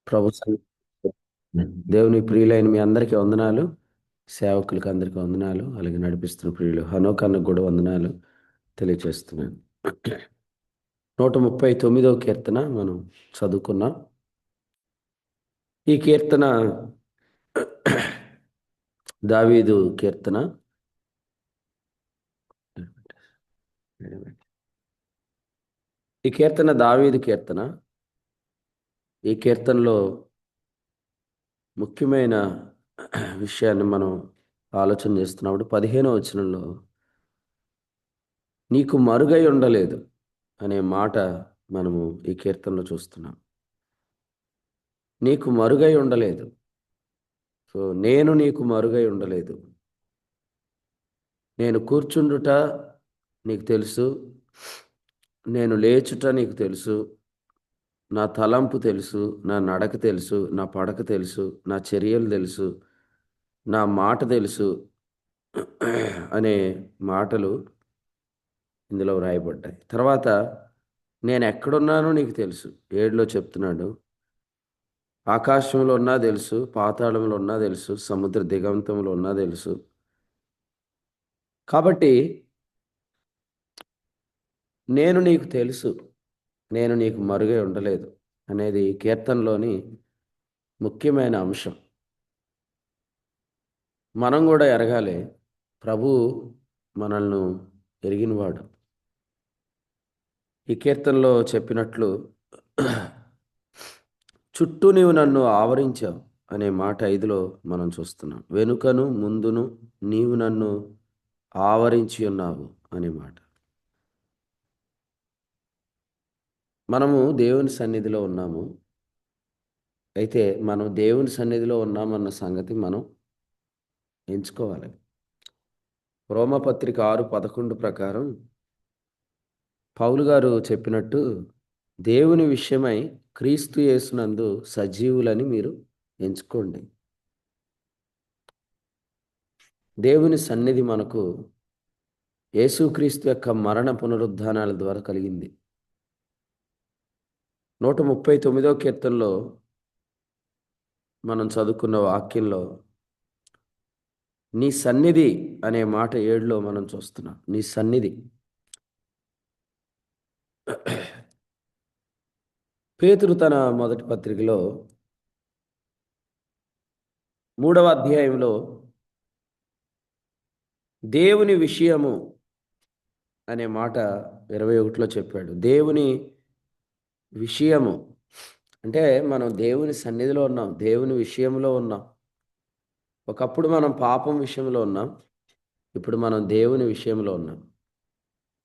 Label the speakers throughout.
Speaker 1: ప్రభు దేవుని ప్రియులైన మీ అందరికీ వందనాలు. సేవకులకి అందరికీ వందనాలు. అలాగే నడిపిస్తున్న ప్రియులు హనోక్ అన్నకు కూడా వందనాలు తెలియజేస్తున్నాను. 139వ కీర్తన మనం చదువుకున్నాం. ఈ కీర్తన దావీదు కీర్తన. ఈ కీర్తన దావీదు కీర్తన. ఈ కీర్తనలో ముఖ్యమైన విషయాన్ని మనం ఆలోచన చేస్తున్నప్పుడు 15వ వచనంలో నీకు మరుగై ఉండలేదు అనే మాట మనము ఈ కీర్తనలో చూస్తున్నాం. నీకు మరుగై ఉండలేదు. సో నేను నీకు మరుగై ఉండలేదు. నేను కూర్చుండుట నీకు తెలుసు, నేను లేచుట నీకు తెలుసు, నా తలంపు తెలుసు, నా నడక తెలుసు, నా పడక తెలుసు, నా చర్యలు తెలుసు, నా మాట తెలుసు అనే మాటలు ఇందులో వ్రాయబడ్డాయి. తర్వాత నేను ఎక్కడున్నానో నీకు తెలుసు. 7లో చెప్తున్నాడు, ఆకాశంలో ఉన్నా తెలుసు, పాతాళంలో ఉన్నా తెలుసు, సముద్ర దిగంతంలో ఉన్నా తెలుసు. కాబట్టి నేను నీకు తెలుసు, నేను నీకు మరుగై ఉండలేదు అనేది కీర్తనలోని ముఖ్యమైన అంశం. మనం కూడా ఎరగాలి, ప్రభు మనల్ని ఎరిగినవాడు. ఈ కీర్తనలో చెప్పినట్లు చుట్టూ నీవు నన్ను ఆవరించావు అనే మాట 5లో మనం చూస్తున్నాం. వెనుకను ముందును నీవు నన్ను ఆవరించి ఉన్నావు అనే మాట. మనము దేవుని సన్నిధిలో ఉన్నాము. అయితే మనం దేవుని సన్నిధిలో ఉన్నామన్న సంగతి మనం ఎంచుకోవాలి. రోమపత్రిక 6:11 ప్రకారం పౌలు గారు చెప్పినట్టు, దేవుని విషయమై క్రీస్తు యేసునందు సజీవులని మీరు ఎంచుకోండి. దేవుని సన్నిధి మనకు యేసుక్రీస్తు యొక్క మరణ పునరుద్ధానాల ద్వారా కలిగింది. 139వ కీర్తనలో మనం చదువుకున్న వాక్యంలో నీ సన్నిధి అనే మాట 7లో మనం చూస్తున్నాం. నీ సన్నిధి. పేతురు తన మొదటి పత్రికలో 3వ అధ్యాయంలో దేవుని విషయము అనే మాట 21లో చెప్పాడు. దేవుని విషయము అంటే మనం దేవుని సన్నిధిలో ఉన్నాం, దేవుని విషయంలో ఉన్నాం. ఒకప్పుడు మనం పాపం విషయంలో ఉన్నాం, ఇప్పుడు మనం దేవుని విషయంలో ఉన్నాం.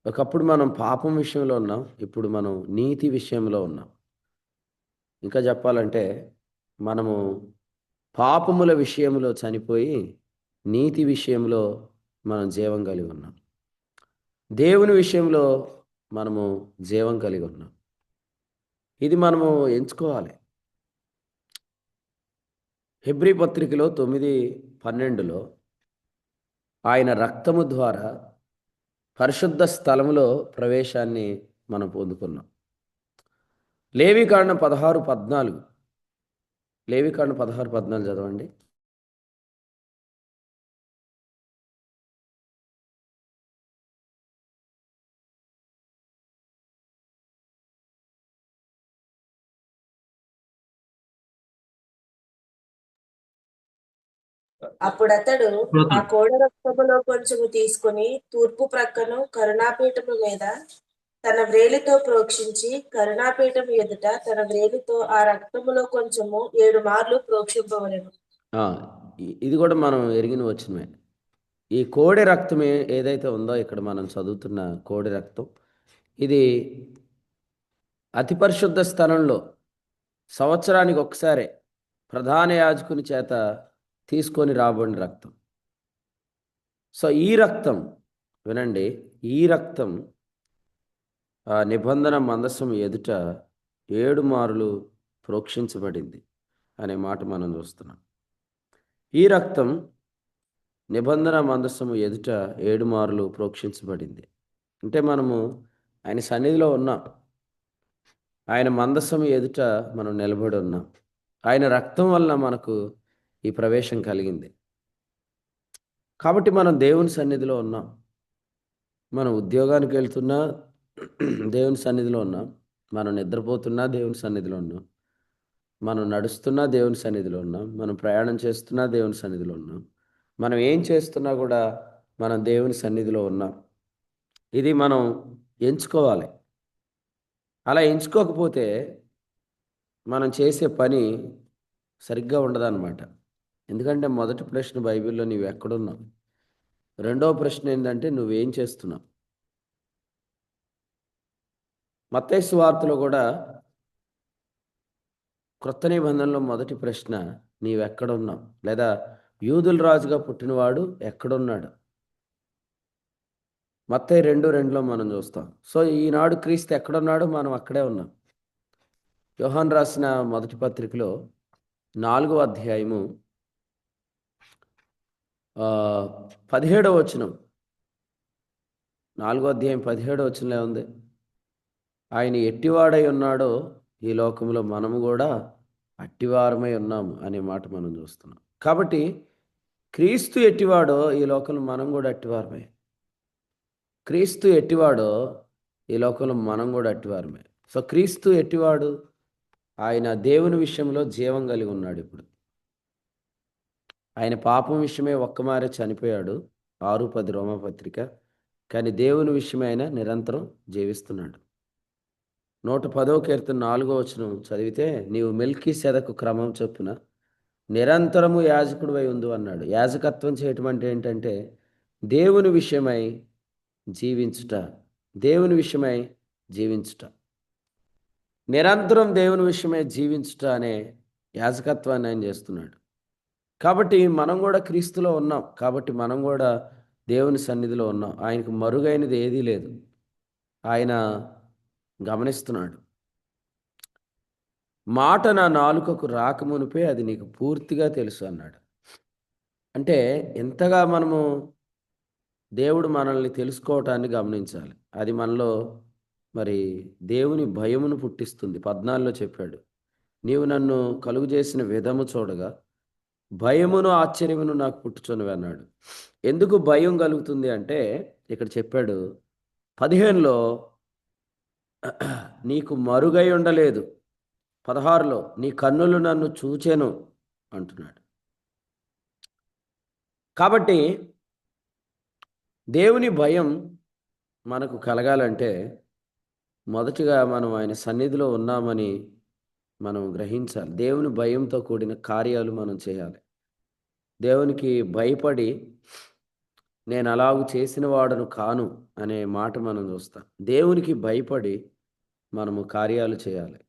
Speaker 1: ఒకప్పుడు మనం పాపం విషయంలో ఉన్నాం, ఇప్పుడు మనం నీతి విషయంలో ఉన్నాం. ఇంకా చెప్పాలంటే మనము పాపముల విషయంలో చనిపోయి నీతి విషయంలో మనం జీవం కలిగి ఉన్నాం. దేవుని విషయంలో మనము జీవం కలిగి ఉన్నాం. ఇది మనము ఎంచుకోవాలి. హెబ్రీ పత్రికలో 9:12లో ఆయన రక్తము ద్వారా పరిశుద్ధ స్థలములో ప్రవేశాన్ని మనం పొందుకున్నాం. లేవికాండం 16:14. లేవికాండం 16:14 చదవండి.
Speaker 2: అప్పుడతడు ఆ కోడ రక్తములో కొంచెము తీసుకుని తూర్పు ప్రక్కను కరుణాపీఠము మీద తన వ్రేలితో ప్రోక్షించి కరుణాపీఠము ఎదుట తన వ్రేలితో ఆ రక్తములో కొంచెము 7 మార్లు ప్రోక్షింపవలెను.
Speaker 1: ఇది కూడా మనం ఎరిగిన వచనమే. ఈ కోడి రక్తం ఏదైతే ఉందో ఇక్కడ మనం చదువుతున్న కోడి రక్తం, ఇది అతి పరిశుద్ధ స్థలంలో సంవత్సరానికి ఒకసారి ప్రధాన యాజకుని చేత తీసుకొని రాబడిన రక్తం. సో ఈ రక్తం, వినండి, ఈ రక్తం ఆ నిబంధన మందసం ఎదుట 7 మార్లు ప్రోక్షించబడింది అనే మాట మనం చూస్తున్నాం. ఈ రక్తం నిబంధన మందసము ఎదుట 7 మార్లు ప్రోక్షించబడింది. అంటే మనము ఆయన సన్నిధిలో ఉన్నాం, ఆయన మందసము ఎదుట మనం నిలబడి ఉన్నాం. ఆయన రక్తం వలన మనకు ఈ ప్రవేశం కలిగింది. కాబట్టి మనం దేవుని సన్నిధిలో ఉన్నాం. మనం ఉద్యోగానికి వెళ్తున్నా దేవుని సన్నిధిలో ఉన్నాం. మనం నిద్రపోతున్నా దేవుని సన్నిధిలో ఉన్నాం. మనం నడుస్తున్నా దేవుని సన్నిధిలో ఉన్నాం. మనం ప్రయాణం చేస్తున్నా దేవుని సన్నిధిలో ఉన్నాం. మనం ఏం చేస్తున్నా కూడా మనం దేవుని సన్నిధిలో ఉన్నాం. ఇది మనం ఎంచుకోవాలి. అలా ఎంచుకోకపోతే మనం చేసే పని సరిగ్గా ఉండదన్నమాట. ఎందుకంటే మొదటి ప్రశ్న బైబిల్‌లో నీవెక్కడున్నావు? రెండవ ప్రశ్న ఏంటంటే నువ్వేం చేస్తున్నావు? మత్తయి సువార్తలో కూడా క్రొత్త నిబంధనలో మొదటి ప్రశ్న నీవెక్కడున్నావు? లేదా యూదుల రాజుగా పుట్టినవాడు ఎక్కడున్నాడు? మత్తయి 2:2లో మనం చూస్తాం. సో ఈనాడు క్రీస్తు ఎక్కడున్నాడో మనం అక్కడే ఉన్నాం. యోహాను రాసిన మొదటి పత్రికలో 4వ అధ్యాయము 17వ వచనం. 4వ అధ్యాయం 17వ వచనంలో ఏముంది? ఆయన ఎట్టివాడై ఉన్నాడో ఈ లోకంలో మనము కూడా అట్టివారమై ఉన్నాము అనే మాట మనం చూస్తున్నాం. కాబట్టి క్రీస్తు ఎట్టివాడో ఈ లోకంలో మనం కూడా అట్టివారమే. క్రీస్తు ఎట్టివాడో ఈ లోకంలో మనం కూడా అట్టివారమే. సో క్రీస్తు ఎట్టివాడు? ఆయన దేవుని విషయంలో జీవం కలిగి ఉన్నాడు. ఇప్పుడు ఆయన పాపం విషయమే ఒక్కమారే చనిపోయాడు, 6:10 రోమాపత్రిక. కానీ దేవుని విషయమే ఆయన నిరంతరం జీవిస్తున్నాడు. 110వ కీర్తన 4వ వచనం చదివితే, నీవు మెల్కీసెదకు క్రమం చొప్పున నిరంతరము యాజకుడివై ఉండు అన్నాడు. యాజకత్వం చేయటం అంటే ఏంటంటే దేవుని విషయమై జీవించుట. దేవుని విషయమై జీవించుట. నిరంతరం దేవుని విషయమై జీవించుట అనే యాజకత్వాన్ని ఆయన చేస్తున్నాడు. కాబట్టి మనం కూడా క్రీస్తులో ఉన్నాం. కాబట్టి మనం కూడా దేవుని సన్నిధిలో ఉన్నాం. ఆయనకు మరుగైనది ఏదీ లేదు. ఆయన గమనిస్తున్నాడు. మాట నా నాలుకకు రాకమునుపే అది నీకు పూర్తిగా తెలుసు అన్నాడు. అంటే ఎంతగా మనము దేవుడు మనల్ని తెలుసుకోవటాన్ని గమనించాలి. అది మనలో మరి దేవుని భయమును పుట్టిస్తుంది. 14లో చెప్పాడు, నీవు నన్ను కలుగు చేసిన విధము చూడగా భయమును ఆశ్చర్యమును నాకు పుట్టుచున్నవి అన్నాడు. ఎందుకు భయం కలుగుతుంది అంటే ఇక్కడ చెప్పాడు 15లో నీకు మరుగై ఉండలేదు, 16లో నీ కన్నులు నన్ను చూచెను అంటున్నాడు. కాబట్టి దేవుని భయం మనకు కలగాలంటే మొదటిగా మనం ఆయన సన్నిధిలో ఉన్నామని మనం గ్రహించాలి. దేవుని భయంతో కూడిన కార్యాలు మనం చేయాలి. దేవునికి భయపడి నేను అలాగు చేసిన వాడను కాను అనే మాట మనం చూస్తాం. దేవునికి భయపడి మనము కార్యాలు చేయాలి.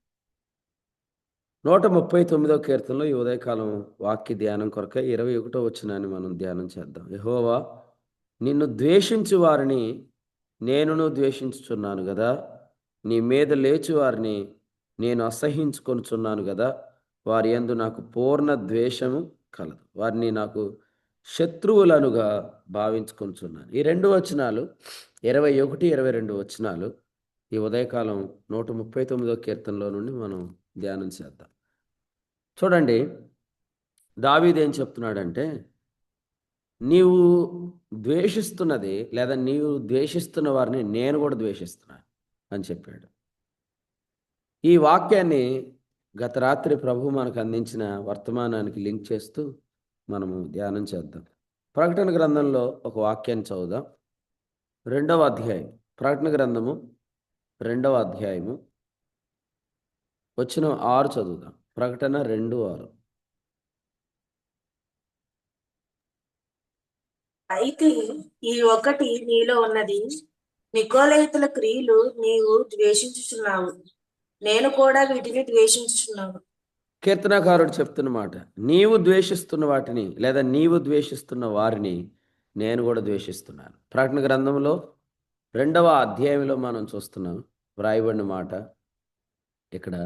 Speaker 1: 139వ కీర్తనలో ఈ ఉదయకాలం వాక్య ధ్యానం కొరకై 21వ వచనాన్ని మనం ధ్యానం చేద్దాం. యెహోవా, నిన్ను ద్వేషించు వారిని నేనును ద్వేషించుచున్నాను గదా. నీ మీద లేచు వారిని నేను అసహ్యించుకొనుచున్నాను గదా. వారి యందు నాకు పూర్ణ ద్వేషము కలదు. వారిని నాకు శత్రువులనుగా భావించుకొనుచున్నాను. ఈ 2 వచనాలు 21, 22 వచనాలు ఈ ఉదయకాలం 139వ కీర్తనలో నుండి మనం ధ్యానం చేద్దాం. చూడండి, దావీదు ఏం చెప్తున్నాడంటే, నీవు ద్వేషిస్తున్నది లేదా నీవు ద్వేషిస్తున్న వారిని నేను కూడా ద్వేషిస్తున్నాను అని చెప్పాడు. ఈ వాక్యాన్ని గత రాత్రి ప్రభు మనకు అందించిన వర్తమానానికి లింక్ చేస్తూ మనము ధ్యానం చేద్దాం. ప్రకటన గ్రంథంలో ఒక వాక్యాన్ని చదువుదాం. 2వ అధ్యాయం, ప్రకటన గ్రంథము 2వ అధ్యాయము వచనం 6 చదువుదాం. ప్రకటన 2:6.
Speaker 2: అయితే ఈ ఒకటి నీలో ఉన్నది, నికోలయితుల క్రియలు నీవు ద్వేషించుచున్నావు, నేను కూడా వీటిని ద్వేషించుచున్నాను.
Speaker 1: కీర్తనకారుడు చెప్తున్న మాట, నీవు ద్వేషిస్తున్న వాటిని లేదా నీవు ద్వేషిస్తున్న వారిని నేను కూడా ద్వేషిస్తున్నాను. ప్రకటన గ్రంథంలో 2వ అధ్యాయంలో మనం చూస్తున్నాం వ్రాయబడిన మాట ఇక్కడ,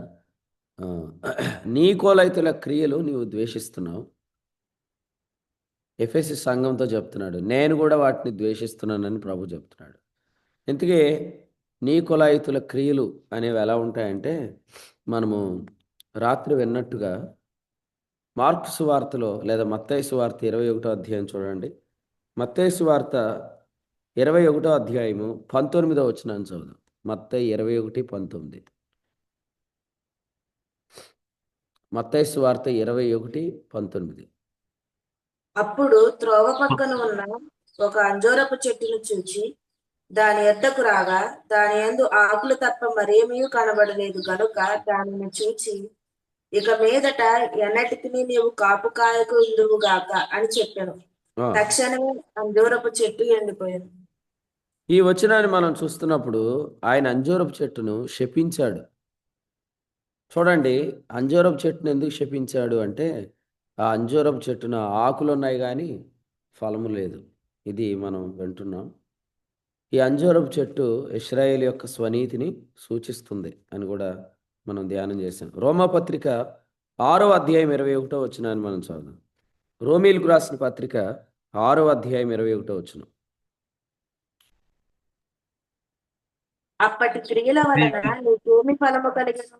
Speaker 1: నీకోలయితుల క్రియలు నీవు ద్వేషిస్తున్నావు. ఎఫెసీ సంఘంతో చెప్తున్నాడు, నేను కూడా వాటిని ద్వేషిస్తున్నానని ప్రభు చెప్తున్నాడు. ఇంతకీ నీకోలయితుల క్రియలు అనేవి ఎలా ఉంటాయంటే, మనము రాత్రి విన్నట్టుగా మార్కు సువార్తలో లేదా మత్తయి సువార్త 21వ అధ్యాయం చూడండి. మత్తయి సువార్త 21వ అధ్యాయము 19వ వచనాన్ని చదువుదాం. మత్తయి 21:19. మత్తయి సువార్త 21:19.
Speaker 2: అప్పుడు త్రోవ పక్కన ఉన్న ఒక అంజూరపు చెట్టును చూచి దాని యొద్దకు రాగా దాని యందు ఆకులు తప్ప మరేమీ కనబడలేదు గనుక దానిని చూచి, ఇక మీదట ఎన్నటికి నీవు కాపు కాయకుందువు గాక అని చెప్పాను.
Speaker 1: ఆ,
Speaker 2: తక్షణమే అంజూరపు చెట్టు ఎండిపోయాను.
Speaker 1: ఈ వచనాన్ని మనం చూస్తున్నప్పుడు ఆయన అంజూరపు చెట్టును శపించాడు. చూడండి, అంజూరపు చెట్టును ఎందుకు శపించాడు అంటే, ఆ అంజూరపు చెట్టున ఆకులు ఉన్నాయి కానీ ఫలము లేదు. ఇది మనం వింటున్నాం. ఈ అంజూరపు చెట్టు ఇశ్రాయేల్ యొక్క స్వనీతిని సూచిస్తుంది అని కూడా మనం ధ్యానం చేసాం. రోమాపత్రిక 6వ అధ్యాయం 21వ వచనాన్ని మనం చదువుదాం. రోమీలకు రాసిన పత్రిక 6వ అధ్యాయం 21వ వచనం.
Speaker 2: అప్పటి క్రియల వలన నీకేమి ఫలము కలిగను?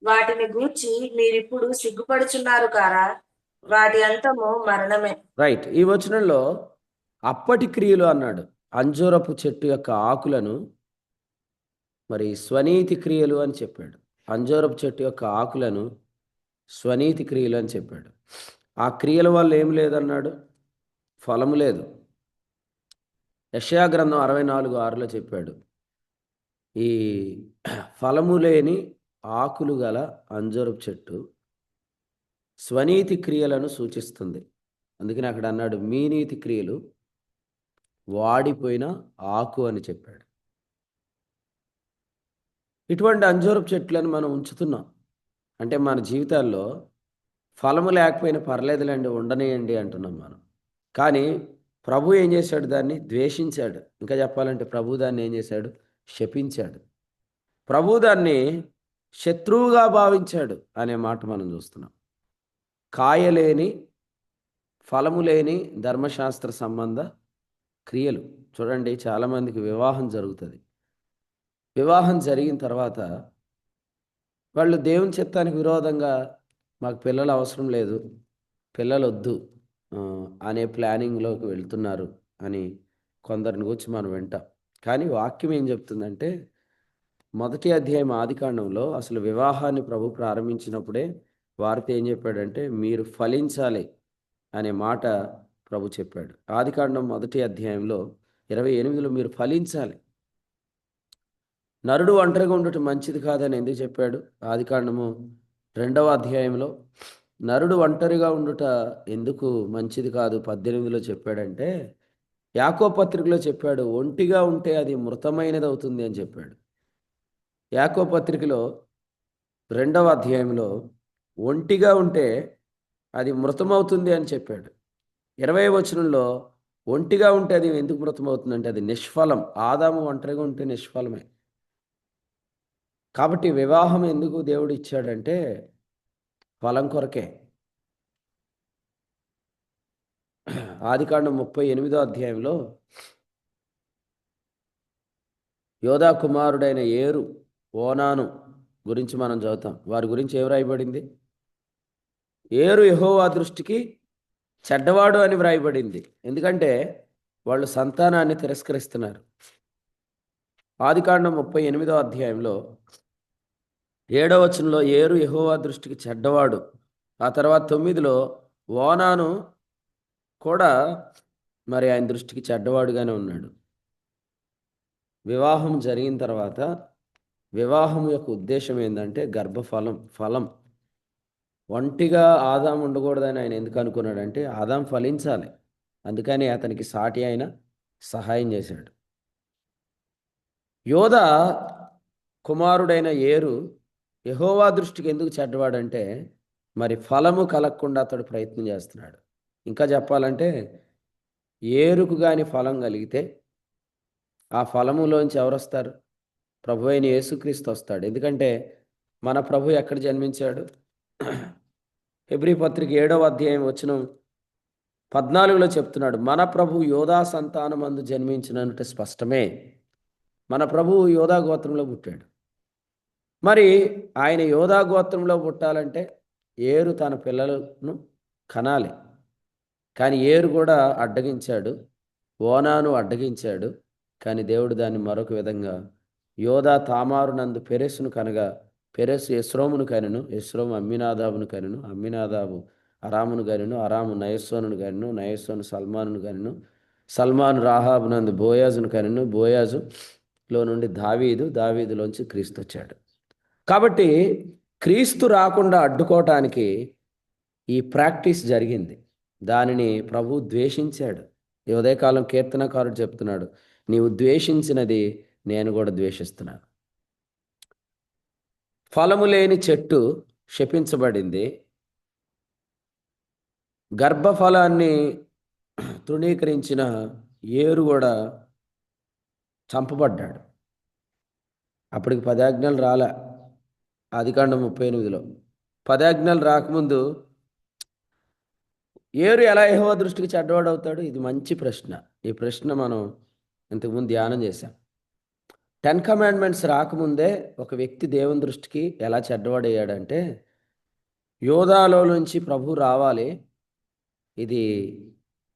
Speaker 2: వాటిని గూర్చి మీరిప్పుడు సిగ్గుపడుచున్నారు కారా? వాటి అంతము మరణమే.
Speaker 1: రైట్. ఈ వచనంలో అప్పటి క్రియలు అన్నాడు. అంజూరపు చెట్టు యొక్క ఆకులను మరి స్వనీతి క్రియలు అని చెప్పాడు. అంజూరపు చెట్టు యొక్క ఆకులను స్వనీతి క్రియలు అని చెప్పాడు. ఆ క్రియల వల్ల ఏం లేదన్నాడు? ఫలము లేదు. యెషయా గ్రంథం 64:6లో చెప్పాడు, ఈ ఫలము లేని ఆకులు గల అంజూరపు చెట్టు స్వనీతి క్రియలను సూచిస్తుంది. అందుకని అక్కడ అన్నాడు, మీ నీతి క్రియలు వాడిపోయిన ఆకు అని చెప్పాడు. ఇటువంటి అంజూరపు చెట్లను మనం ఉంచుతున్నాం అంటే మన జీవితాల్లో ఫలము లేకపోయినా పర్లేదులేండి, ఉండనియండి అంటున్నాం మనం. కానీ ప్రభు ఏం చేశాడు? దాన్ని ద్వేషించాడు. ఇంకా చెప్పాలంటే ప్రభు దాన్ని ఏం చేశాడు? శపించాడు. ప్రభు దాన్ని శత్రువుగా భావించాడు అనే మాట మనం చూస్తున్నాం. కాయలేని, ఫలము లేని ధర్మశాస్త్ర సంబంధ క్రియలు. చూడండి, చాలామందికి వివాహం జరుగుతుంది. వివాహం జరిగిన తర్వాత వాళ్ళు దేవుని చిత్తానికి విరోధంగా, మాకు పిల్లలు అవసరం లేదు, పిల్లలు వద్దు అనే ప్లానింగ్లోకి వెళ్తున్నారు అని కొందరిని గురించి మనం వింటాం. కానీ వాక్యం ఏం చెప్తుందంటే, మొదటి అధ్యాయం ఆదికాండంలో అసలు వివాహాన్ని ప్రభు ప్రారంభించినప్పుడే వారితో ఏం చెప్పాడంటే, మీరు ఫలించాలి అనే మాట ప్రభు చెప్పాడు. ఆదికాండం మొదటి అధ్యాయంలో 28లో మీరు ఫలించాలి. నరుడు ఒంటరిగా ఉండటం మంచిది కాదని ఎందుకు చెప్పాడు? ఆదికాండము 2వ అధ్యాయంలో నరుడు ఒంటరిగా ఉండుట ఎందుకు మంచిది కాదు 18లో చెప్పాడంటే, యాకోబు పత్రికలో చెప్పాడు, ఒంటిగా ఉంటే అది మృతమైనది అవుతుంది అని చెప్పాడు. యాకోబు పత్రికలో 2వ అధ్యాయంలో ఒంటిగా ఉంటే అది మృతమవుతుంది అని చెప్పాడు. 20వ వచనంలో ఒంటిగా ఉంటే అది ఎందుకు మృతమవుతుందంటే అది నిష్ఫలం. ఆదాము ఒంటరిగా ఉంటే నిష్ఫలమే. కాబట్టి వివాహం ఎందుకు దేవుడు ఇచ్చాడంటే ఫలం కొరకే. ఆదికాండం 38వ అధ్యాయంలో యోధా కుమారుడైన ఏరు, ఓనాను గురించి మనం చదువుతాం. వారి గురించి ఏం వ్రాయబడింది? ఏరు యెహోవా దృష్టికి చెడ్డవాడు అని వ్రాయబడింది. ఎందుకంటే వాళ్ళు సంతానాన్ని తిరస్కరిస్తున్నారు. ఆదికాండం 38వ అధ్యాయంలో 7వ వచనంలో ఏరు యెహోవా దృష్టికి చెడ్డవాడు. ఆ తర్వాత 9లో ఓనాను కూడా మరి ఆయన దృష్టికి చెడ్డవాడుగానే ఉన్నాడు. వివాహం జరిగిన తర్వాత వివాహం యొక్క ఉద్దేశం ఏంటంటే గర్భఫలం, ఫలం. ఒంటిగా ఆదాం ఉండకూడదని ఆయన ఎందుకు అనుకున్నాడంటే ఆదాం ఫలించాలి. అందుకని అతనికి సాటి ఆయన సహాయం చేశాడు. యోధా కుమారుడైన ఏరు యెహోవా దృష్టికి ఎందుకు చెడ్డవాడంటే మరి ఫలము కలగకుండా అతడు ప్రయత్నం చేస్తున్నాడు. ఇంకా చెప్పాలంటే ఏరుకు కానీ ఫలం కలిగితే ఆ ఫలములోంచి ఎవరు వస్తారు? ప్రభు అయిన యేసుక్రీస్తు వస్తాడు. ఎందుకంటే మన ప్రభు ఎక్కడ జన్మించాడు? హెబ్రీ పత్రిక 7వ అధ్యాయం వచనం 14లో చెప్తున్నాడు, మన ప్రభు యోధా సంతానమందు జన్మించినట్టు స్పష్టమే. మన ప్రభు యోధా గోత్రంలో పుట్టాడు. మరి ఆయన యోధా గోత్రంలో పుట్టాలంటే ఏరు తన పిల్లలను కనాలి, కానీ ఏరు కూడా అడ్డగించాడు, ఓనాను అడ్డగించాడు. కానీ దేవుడు దాన్ని మరొక విధంగా, యోధా తామారు నందు పెరెస్సును కనగా పెరెస్సు ఎస్రోమును కనెను, ఎస్రోము అమ్మినాదాబును కనెను, అమ్మినాదాబు అరామును కనెను, అరాము నయస్సోనును కనెను, నయస్సోను సల్మానును కనెను, సల్మాను రాహాబు నందు బోయాజును కనెను, బోయాజులో నుండి దావీదు, దావీదులోంచి క్రీస్తు వచ్చాడు. కాబట్టి క్రీస్తు రాకుండా అడ్డుకోవటానికి ఈ ప్రాక్టీస్ జరిగింది. దానిని ప్రభు ద్వేషించాడు. ఈ ఉదయకాలం కీర్తనకారుడు చెప్తున్నాడు, నీవు ద్వేషించినది నేను కూడా ద్వేషిస్తున్నాను. ఫలము లేని చెట్టు శపించబడింది, గర్భఫలాన్ని తృణీకరించిన ఏరు కూడా చంపబడ్డాడు. అప్పటికి 10 ఆజ్ఞలు రాలే. ఆదికాండం 38లో 10 ఆజ్ఞలు రాకముందు ఏరు ఎలా యెహోవా దృష్టికి చెడ్డవాడు అవుతాడు? ఇది మంచి ప్రశ్న. ఈ ప్రశ్న మనం ఇంతకుముందు ధ్యానం చేశాం. 10 కమాండ్మెంట్స్ రాకముందే ఒక వ్యక్తి దేవుని దృష్టికి ఎలా చెడ్డవాడయ్యాడంటే, యోధాలో నుంచి ప్రభు రావాలి, ఇది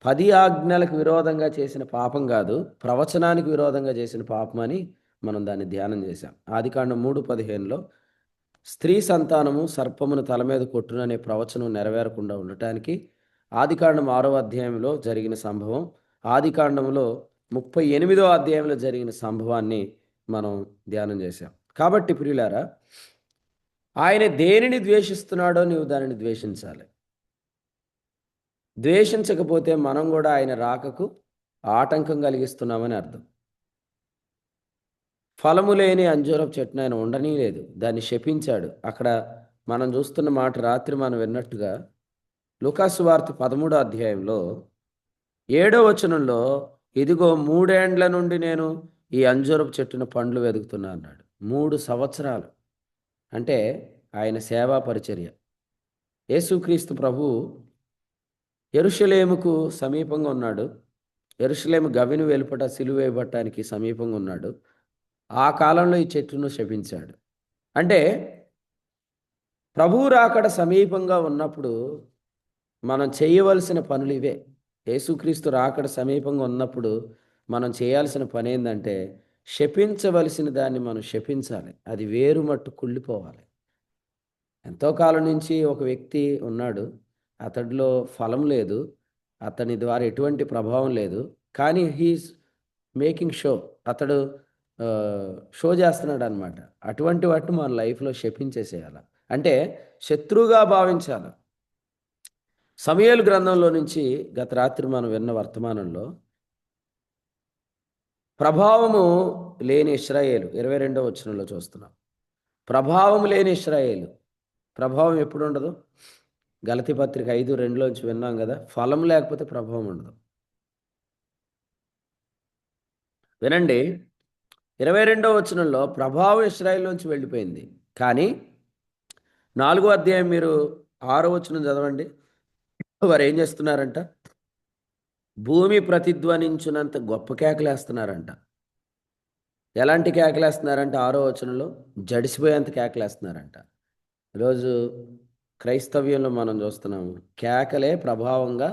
Speaker 1: 10 ఆజ్ఞలకు విరోధంగా చేసిన పాపం కాదు, ప్రవచనానికి విరోధంగా చేసిన పాపం అని మనం దాన్ని ధ్యానం చేశాం. ఆదికాండం 3:15లో స్త్రీ సంతానము సర్పమును తల మీద కొట్టును అనే ప్రవచనం నెరవేరకుండా ఉండటానికి ఆదికాండం 6వ అధ్యాయంలో జరిగిన సంభవం, ఆదికాండంలో 38వ అధ్యాయంలో జరిగిన సంభవాన్ని మనం ధ్యానం చేశాం. కాబట్టి ప్రియులారా, ఆయన దేనిని ద్వేషిస్తున్నాడో నీవు దానిని ద్వేషించాలి. ద్వేషించకపోతే మనం కూడా ఆయన రాకకు ఆటంకం కలిగిస్తున్నామని అర్థం. ఫలము లేని అంజూరపు చెట్టును ఆయన ఉండనీయలేదు, దాన్ని శపించాడు. అక్కడ మనం చూస్తున్న మాట రాత్రి మనం విన్నట్టుగా లూకాసు వార్త 13వ అధ్యాయంలో 7వ వచనంలో, ఇదిగో 3 ఏండ్ల నుండి నేను ఈ అంజూరపు చెట్టున పండ్లు వెదుకుతున్నా అన్నాడు. 3 సంవత్సరాలు అంటే ఆయన సేవా పరిచర్య. యేసుక్రీస్తు ప్రభు యెరూషలేముకు సమీపంగా ఉన్నాడు. యెరూషలేము గవిని వెలుపట సిలువ వేయబడటానికి సమీపంగా ఉన్నాడు. ఆ కాలంలో ఈ చెట్టును శపించాడు. అంటే ప్రభువు రాకడ సమీపంగా ఉన్నప్పుడు మనం చేయవలసిన పనులు ఇవే. యేసుక్రీస్తు రాకడ సమీపంగా ఉన్నప్పుడు మనం చేయాల్సిన పని ఏంటంటే, శపించవలసిన దాన్ని మనం శపించాలి. అది వేరు మట్టు కుళ్ళిపోవాలి. ఎంతో కాలం నుంచి ఒక వ్యక్తి ఉన్నాడు, అతడిలో ఫలం లేదు, అతని ద్వారా ఎటువంటి ప్రభావం లేదు, కానీ హీస్ మేకింగ్ షో, అతడు షో చేస్తున్నాడు అనమాట. అటువంటి వాటిని మన లైఫ్లో శపించేసేయాలి, అంటే శత్రువుగా భావించాలి. సమూయేలు గ్రంథంలో నుంచి గత రాత్రి మనం విన్న వర్తమానంలో ప్రభావము లేని ఇశ్రాయేలు 22వ వచనంలో చూస్తున్నాం. ప్రభావం లేని ఇశ్రాయేలు. ప్రభావం ఎప్పుడు ఉండదు? గలతీ పత్రిక 5:2లోంచి విన్నాం కదా, ఫలం లేకపోతే ప్రభావం ఉండదు. వినండి, 22వ వచనంలో ప్రభావం ఇశ్రాయేల్లోంచి వెళ్ళిపోయింది, కానీ 4వ అధ్యాయం మీరు 6వ వచనం చదవండి. వారు ఏం చేస్తున్నారంట? భూమి ప్రతిధ్వనించినంత గొప్ప కేకలేస్తున్నారంట. ఎలాంటి కేకలేస్తున్నారంట? 6వ వచనంలో జడిసిపోయేంత కేకలేస్తున్నారంట. ఈరోజు క్రైస్తవ్యంలో మనం చూస్తున్నాము, కేకలే ప్రభావంగా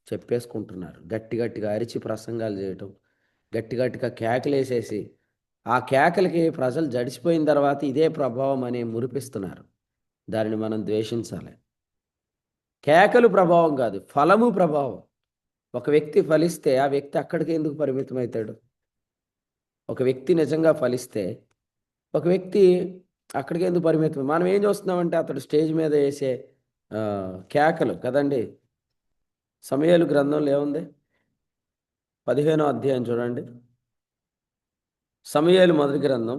Speaker 1: చెప్పేసుకుంటున్నారు. గట్టి గట్టిగా అరిచి ప్రసంగాలు చేయటం, గట్టి గట్టిగా కేకలేసేసి ఆ కేకలకి ప్రజలు జడిసిపోయిన తర్వాత ఇదే ప్రభావం అని మురిపిస్తున్నారు. దానిని మనం ద్వేషించాలి. కేకలు ప్రభావం కాదు, ఫలము ప్రభావం. ఒక వ్యక్తి ఫలిస్తే ఆ వ్యక్తి అక్కడికి ఎందుకు పరిమితం అవుతాడు? ఒక వ్యక్తి నిజంగా ఫలిస్తే ఒక వ్యక్తి అక్కడికి ఎందుకు పరిమితం? మనం ఏం చూస్తున్నామంటే అతడు స్టేజ్ మీద వేసే కేకలు కదండి. సమూయేలు గ్రంథంలో ఏముంది? 15వ అధ్యాయం చూడండి. సమూయేలు మొదటి గ్రంథం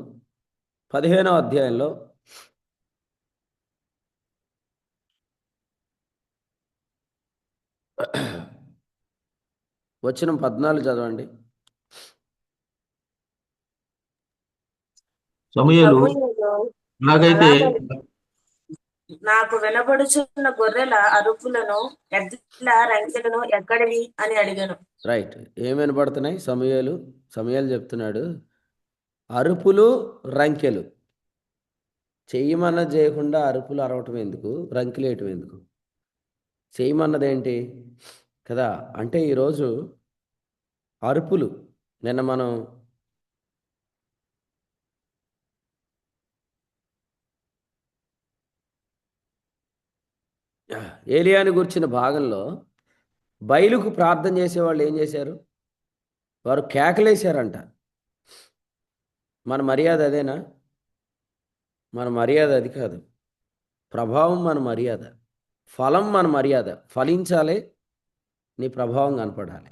Speaker 1: 15వ అధ్యాయంలో వచనం 14 చదవండి.
Speaker 3: సమూయేలు
Speaker 2: సమూయేలు
Speaker 3: అలాగైతే
Speaker 2: అలాగని నాకు వినబడుచున్న గొర్రెల అరుపులను, ఎడ్ల రంకెలను ఎక్కడివి అని అడిగాను.
Speaker 1: రైట్, ఏం వినబడుతున్నాయి? సమూయేలు చెప్తున్నాడు, అరుపులు రంకెలు. చెయ్యమన్నది చేయకుండా అరుపులు అరవటం ఎందుకు, రంకిలేయటం ఎందుకు? చేయమన్నది ఏంటి కదా? అంటే ఈరోజు అరుపులు, నిన్న మనం ఏలియాని గురించిన భాగంలో బయలుకు ప్రార్థన చేసేవాళ్ళు ఏం చేశారు? వారు కేకలేశారంట. మన మర్యాద అదేనా? మన మర్యాద అది కాదు. ప్రభావం మన మర్యాద, ఫలం మన మర్యాద. ఫలించాలి, నీ ప్రభావం కనపడాలి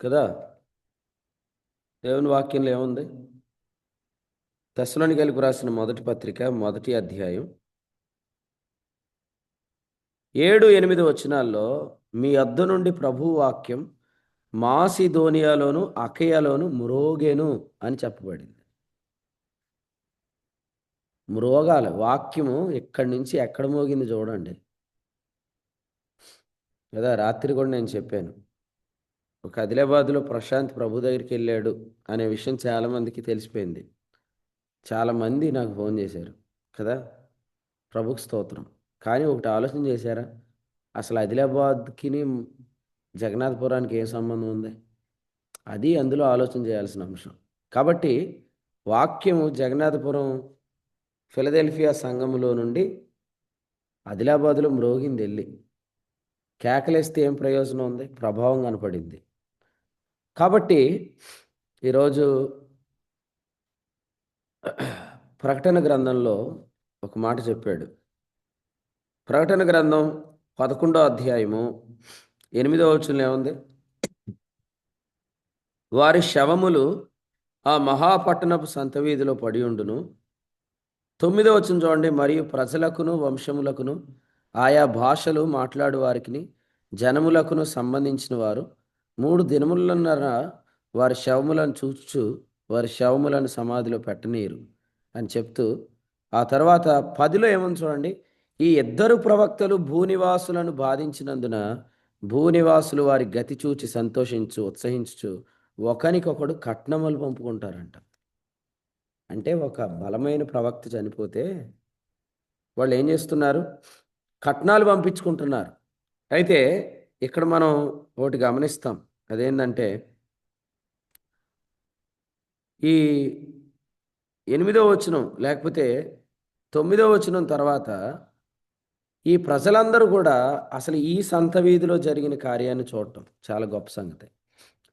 Speaker 1: కదా? దేవుని వాక్యంలో ఏముంది? తెస్సలోనికైలకు రాసిన మొదటి పత్రిక 1వ అధ్యాయం 7-8 వచనాల్లో మీ వద్ద నుండి ప్రభు వాక్యం మాసిదోనియాలోను అకయలోను మ్రోగెను అని చెప్పబడింది. మ్రోగాలి వాక్యము ఇక్కడి నుంచి ఎక్కడ మోగింది చూడండి కదా. రాత్రి కూడా నేను చెప్పాను, ఒక ఆదిలాబాద్లో ప్రశాంత్ ప్రభు దగ్గరికి వెళ్ళాడు అనే విషయం చాలామందికి తెలిసిపోయింది. చాలామంది నాకు ఫోన్ చేశారు కదా, ప్రభుకి స్తోత్రం. కానీ ఒకటి ఆలోచన చేశారా? అసలు ఆదిలాబాద్కి జగన్నాథపురానికి ఏం సంబంధం ఉంది? అది అందులో ఆలోచన చేయాల్సిన అంశం. కాబట్టి వాక్యము జగన్నాథపురం ఫిలదెల్ఫియా సంఘములో నుండి ఆదిలాబాద్లో మ్రోగింది వెళ్ళి. కేకలేస్తే ఏం ప్రయోజనం ఉంది? ప్రభావం కనపడింది. కాబట్టి ఈరోజు ప్రకటన గ్రంథంలో ఒక మాట చెప్పాడు. ప్రకటన గ్రంథం 11వ అధ్యాయము 8వ వచనంలో ఏముంది? వారి శవములు ఆ మహాపట్టణపు సంత వీధిలో పడి ఉండును. 9వ వచనం చూడండి. మరియు ప్రజలకును వంశములకును ఆయా భాషలు మాట్లాడు వారికి జనములకును సంబంధించిన వారు 3 దినములన్నర వారి శవములను చూచు వారి శవములను సమాధిలో పెట్టనీరు అని చెప్తూ, ఆ తర్వాత 10లో ఏమని చూడండి. ఈ ఇద్దరు ప్రవక్తలు భూనివాసులను బాధించినందున భూనివాసులు వారి గతి చూచి సంతోషించు ఉత్సహించు ఒకనికొకడు కట్నములు పంపుకుంటారంట. అంటే ఒక బలమైన ప్రవక్త చనిపోతే వాళ్ళు ఏం చేస్తున్నారు? కట్నాలు పంపించుకుంటున్నారు. అయితే ఇక్కడ మనం ఒకటి గమనిస్తాం. అదేంటంటే ఈ 8వ వచనం లేకపోతే 9వ వచనం తర్వాత ఈ ప్రజలందరూ కూడా అసలు ఈ సంత వీధిలో జరిగిన కార్యాన్ని చూడటం చాలా గొప్ప సంగతి.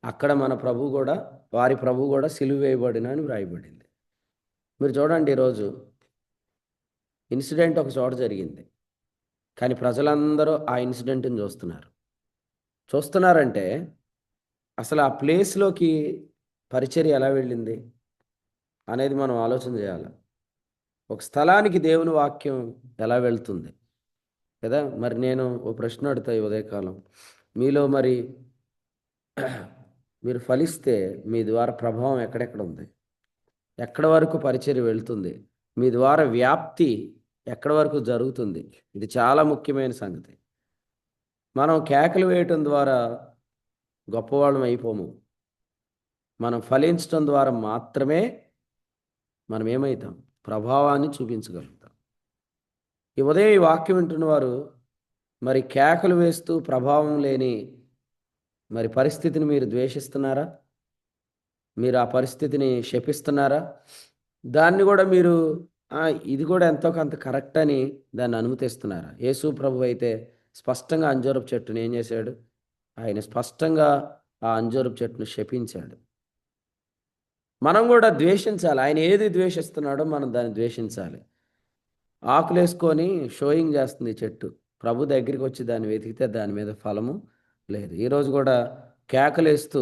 Speaker 1: అక్కడ మన ప్రభు కూడా, వారి ప్రభు కూడా సిలువ వేయబడిన అని వ్రాయబడింది. మీరు చూడండి, ఈరోజు ఇన్సిడెంట్ ఒక చోట జరిగింది, కానీ ప్రజలందరూ ఆ ఇన్సిడెంట్ని చూస్తున్నారంటే అసలు ఆ ప్లేస్లోకి పరిచర్య ఎలా వెళ్ళింది అనేది మనం ఆలోచన చేయాలి. ఒక స్థలానికి దేవుని వాక్యం ఎలా వెళ్తుంది కదా. మరి నేను ఓ ప్రశ్న అడుగుతా ఈ ఉదయకాలం, మీలో మరి మీరు ఫలిస్తే మీ ద్వారా ప్రభావం ఎక్కడెక్కడ ఉంది? ఎక్కడి వరకు పరిచర్య వెళ్తుంది? మీ ద్వారా వ్యాప్తి ఎక్కడి వరకు జరుగుతుంది? ఇది చాలా ముఖ్యమైన సంగతి. మనం కేకలు వేయటం ద్వారా గొప్పవాళ్ళం అయిపోము. మనం ఫలించడం ద్వారా మాత్రమే మనం ఏమవుతాం? ప్రభావాన్ని చూపించగలుగుతాం. ఈ ఉదయం ఈ వాక్యం వింటున్న వారు మరి కేకలు వేస్తూ ప్రభావం లేని మరి పరిస్థితిని మీరు ద్వేషిస్తున్నారా? మీరు ఆ పరిస్థితిని శపిస్తున్నారా? దాన్ని కూడా మీరు ఇది కూడా ఎంతో కొంత కరెక్ట్ అని దాన్ని అనుమతిస్తున్నారా? యేసు ప్రభు అయితే స్పష్టంగా అంజూరపు చెట్టును ఏం చేశాడు? ఆయన స్పష్టంగా ఆ అంజూరపు చెట్టును శపించాడు. మనం కూడా ద్వేషించాలి. ఆయన ఏది ద్వేషిస్తున్నాడో మనం దాన్ని ద్వేషించాలి. ఆకులేసుకొని షోయింగ్ చేస్తుంది చెట్టు. ప్రభు దగ్గరికి వచ్చి దాన్ని వెతికితే దాని మీద ఫలము లేదు. ఈరోజు కూడా కేకలేస్తూ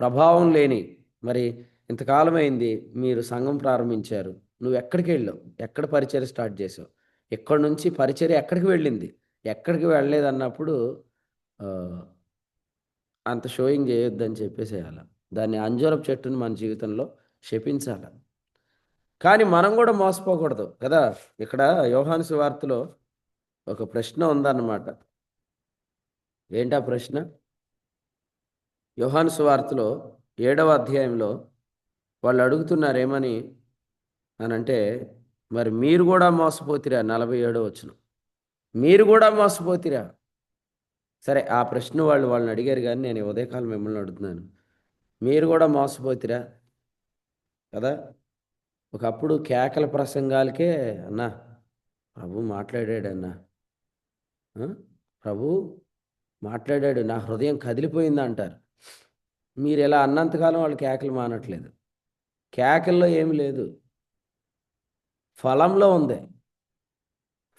Speaker 1: ప్రభావం లేని, మరి ఇంతకాలమైంది మీరు సంఘం ప్రారంభించారు, నువ్వు ఎక్కడికి వెళ్ళావు? ఎక్కడ పరిచర్య స్టార్ట్ చేసావు? ఎక్కడి నుంచి పరిచర్య ఎక్కడికి వెళ్ళింది? ఎక్కడికి వెళ్ళలేదు అన్నప్పుడు అంత షోయింగ్ చేయొద్దని చెప్పేసేయాలి. దాన్ని అంజూరపు చెట్టును మన జీవితంలో శపించాలి. కానీ మనం కూడా మోసపోకూడదు కదా. ఇక్కడ యోహాను సువార్తలో ఒక ప్రశ్న ఉందన్నమాట. ఏంటా ప్రశ్న? యోహాను సువార్తలో 7వ అధ్యాయంలో వాళ్ళు అడుగుతున్నారు ఏమని? అని అంటే, మరి మీరు కూడా మోసపోతిరా? 47 వచనం. మీరు కూడా మోసపోతిరా? సరే, ఆ ప్రశ్న వాళ్ళని అడిగారు, కానీ నేను ఈ ఉదయకాలం మిమ్మల్ని అడుగుతున్నాను. మీరు కూడా మోసపోతిరా కదా? ఒకప్పుడు కేకల ప్రసంగాలకే అన్నా ప్రభు మాట్లాడాడన్నా, ఆ? ప్రభు మాట్లాడాడు, నా హృదయం కదిలిపోయింది అంటారు. మీరు ఇలా అన్నంతకాలం వాళ్ళు కేకలు మానట్లేదు. కేకల్లో ఏమి లేదు, ఫలంలో ఉంది.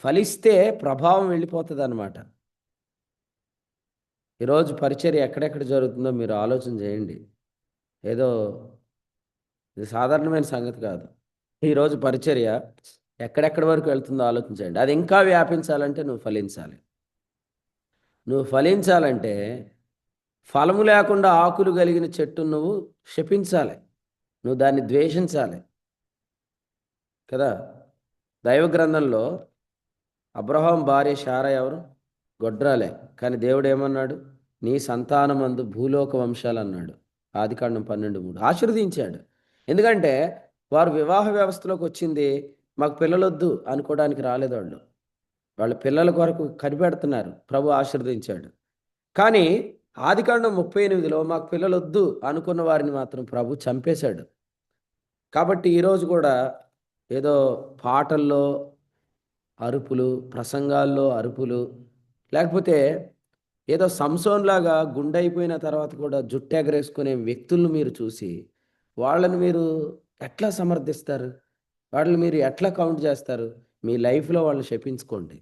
Speaker 1: ఫలిస్తే ప్రభావం వెళ్ళిపోతుంది అన్నమాట. ఈరోజు పరిచర్య ఎక్కడెక్కడ జరుగుతుందో మీరు ఆలోచన చేయండి. ఏదో ఇది సాధారణమైన సంగతి కాదు. ఈరోజు పరిచర్య ఎక్కడెక్కడి వరకు వెళ్తుందో ఆలోచించండి. అది ఇంకా వ్యాపించాలంటే నువ్వు ఫలించాలి. నువ్వు ఫలించాలంటే ఫలము లేకుండా ఆకులు కలిగిన చెట్టును నువ్వు శపించాలి, నువ్వు దాన్ని ద్వేషించాలి కదా. దైవ గ్రంథంలో అబ్రహాం భార్య శారా ఎవరు? గొడ్రాలే. కానీ దేవుడు ఏమన్నాడు? నీ సంతానమందు భూలోక వంశాలు అన్నాడు. ఆదికాండం 12:3 ఆశీర్వదించాడు. ఎందుకంటే వారు వివాహ వ్యవస్థలోకి వచ్చింది మాకు పిల్లలొద్దు అనుకోవడానికి రాలేదు. వాళ్ళ పిల్లల కొరకు కనిపెడుతున్నారు. ప్రభు ఆశీర్వదించాడు. కానీ ఆదికాండం 38లో మాకు పిల్లలొద్దు అనుకున్న వారిని మాత్రం ప్రభు చంపేశాడు. కాబట్టి ఈరోజు కూడా ఏదో పాటల్లో అరుపులు, ప్రసంగాల్లో అరుపులు, లేకపోతే ఏదో సంసోన్లాగా గుండైపోయిన తర్వాత కూడా జుట్టు ఎగరేసుకునే వ్యక్తులను మీరు చూసి వాళ్ళని మీరు ఎట్లా సమర్థిస్తారు? వాళ్ళని మీరు ఎట్లా కౌంట్ చేస్తారు? మీ లైఫ్లో వాళ్ళని శపించుకోండి,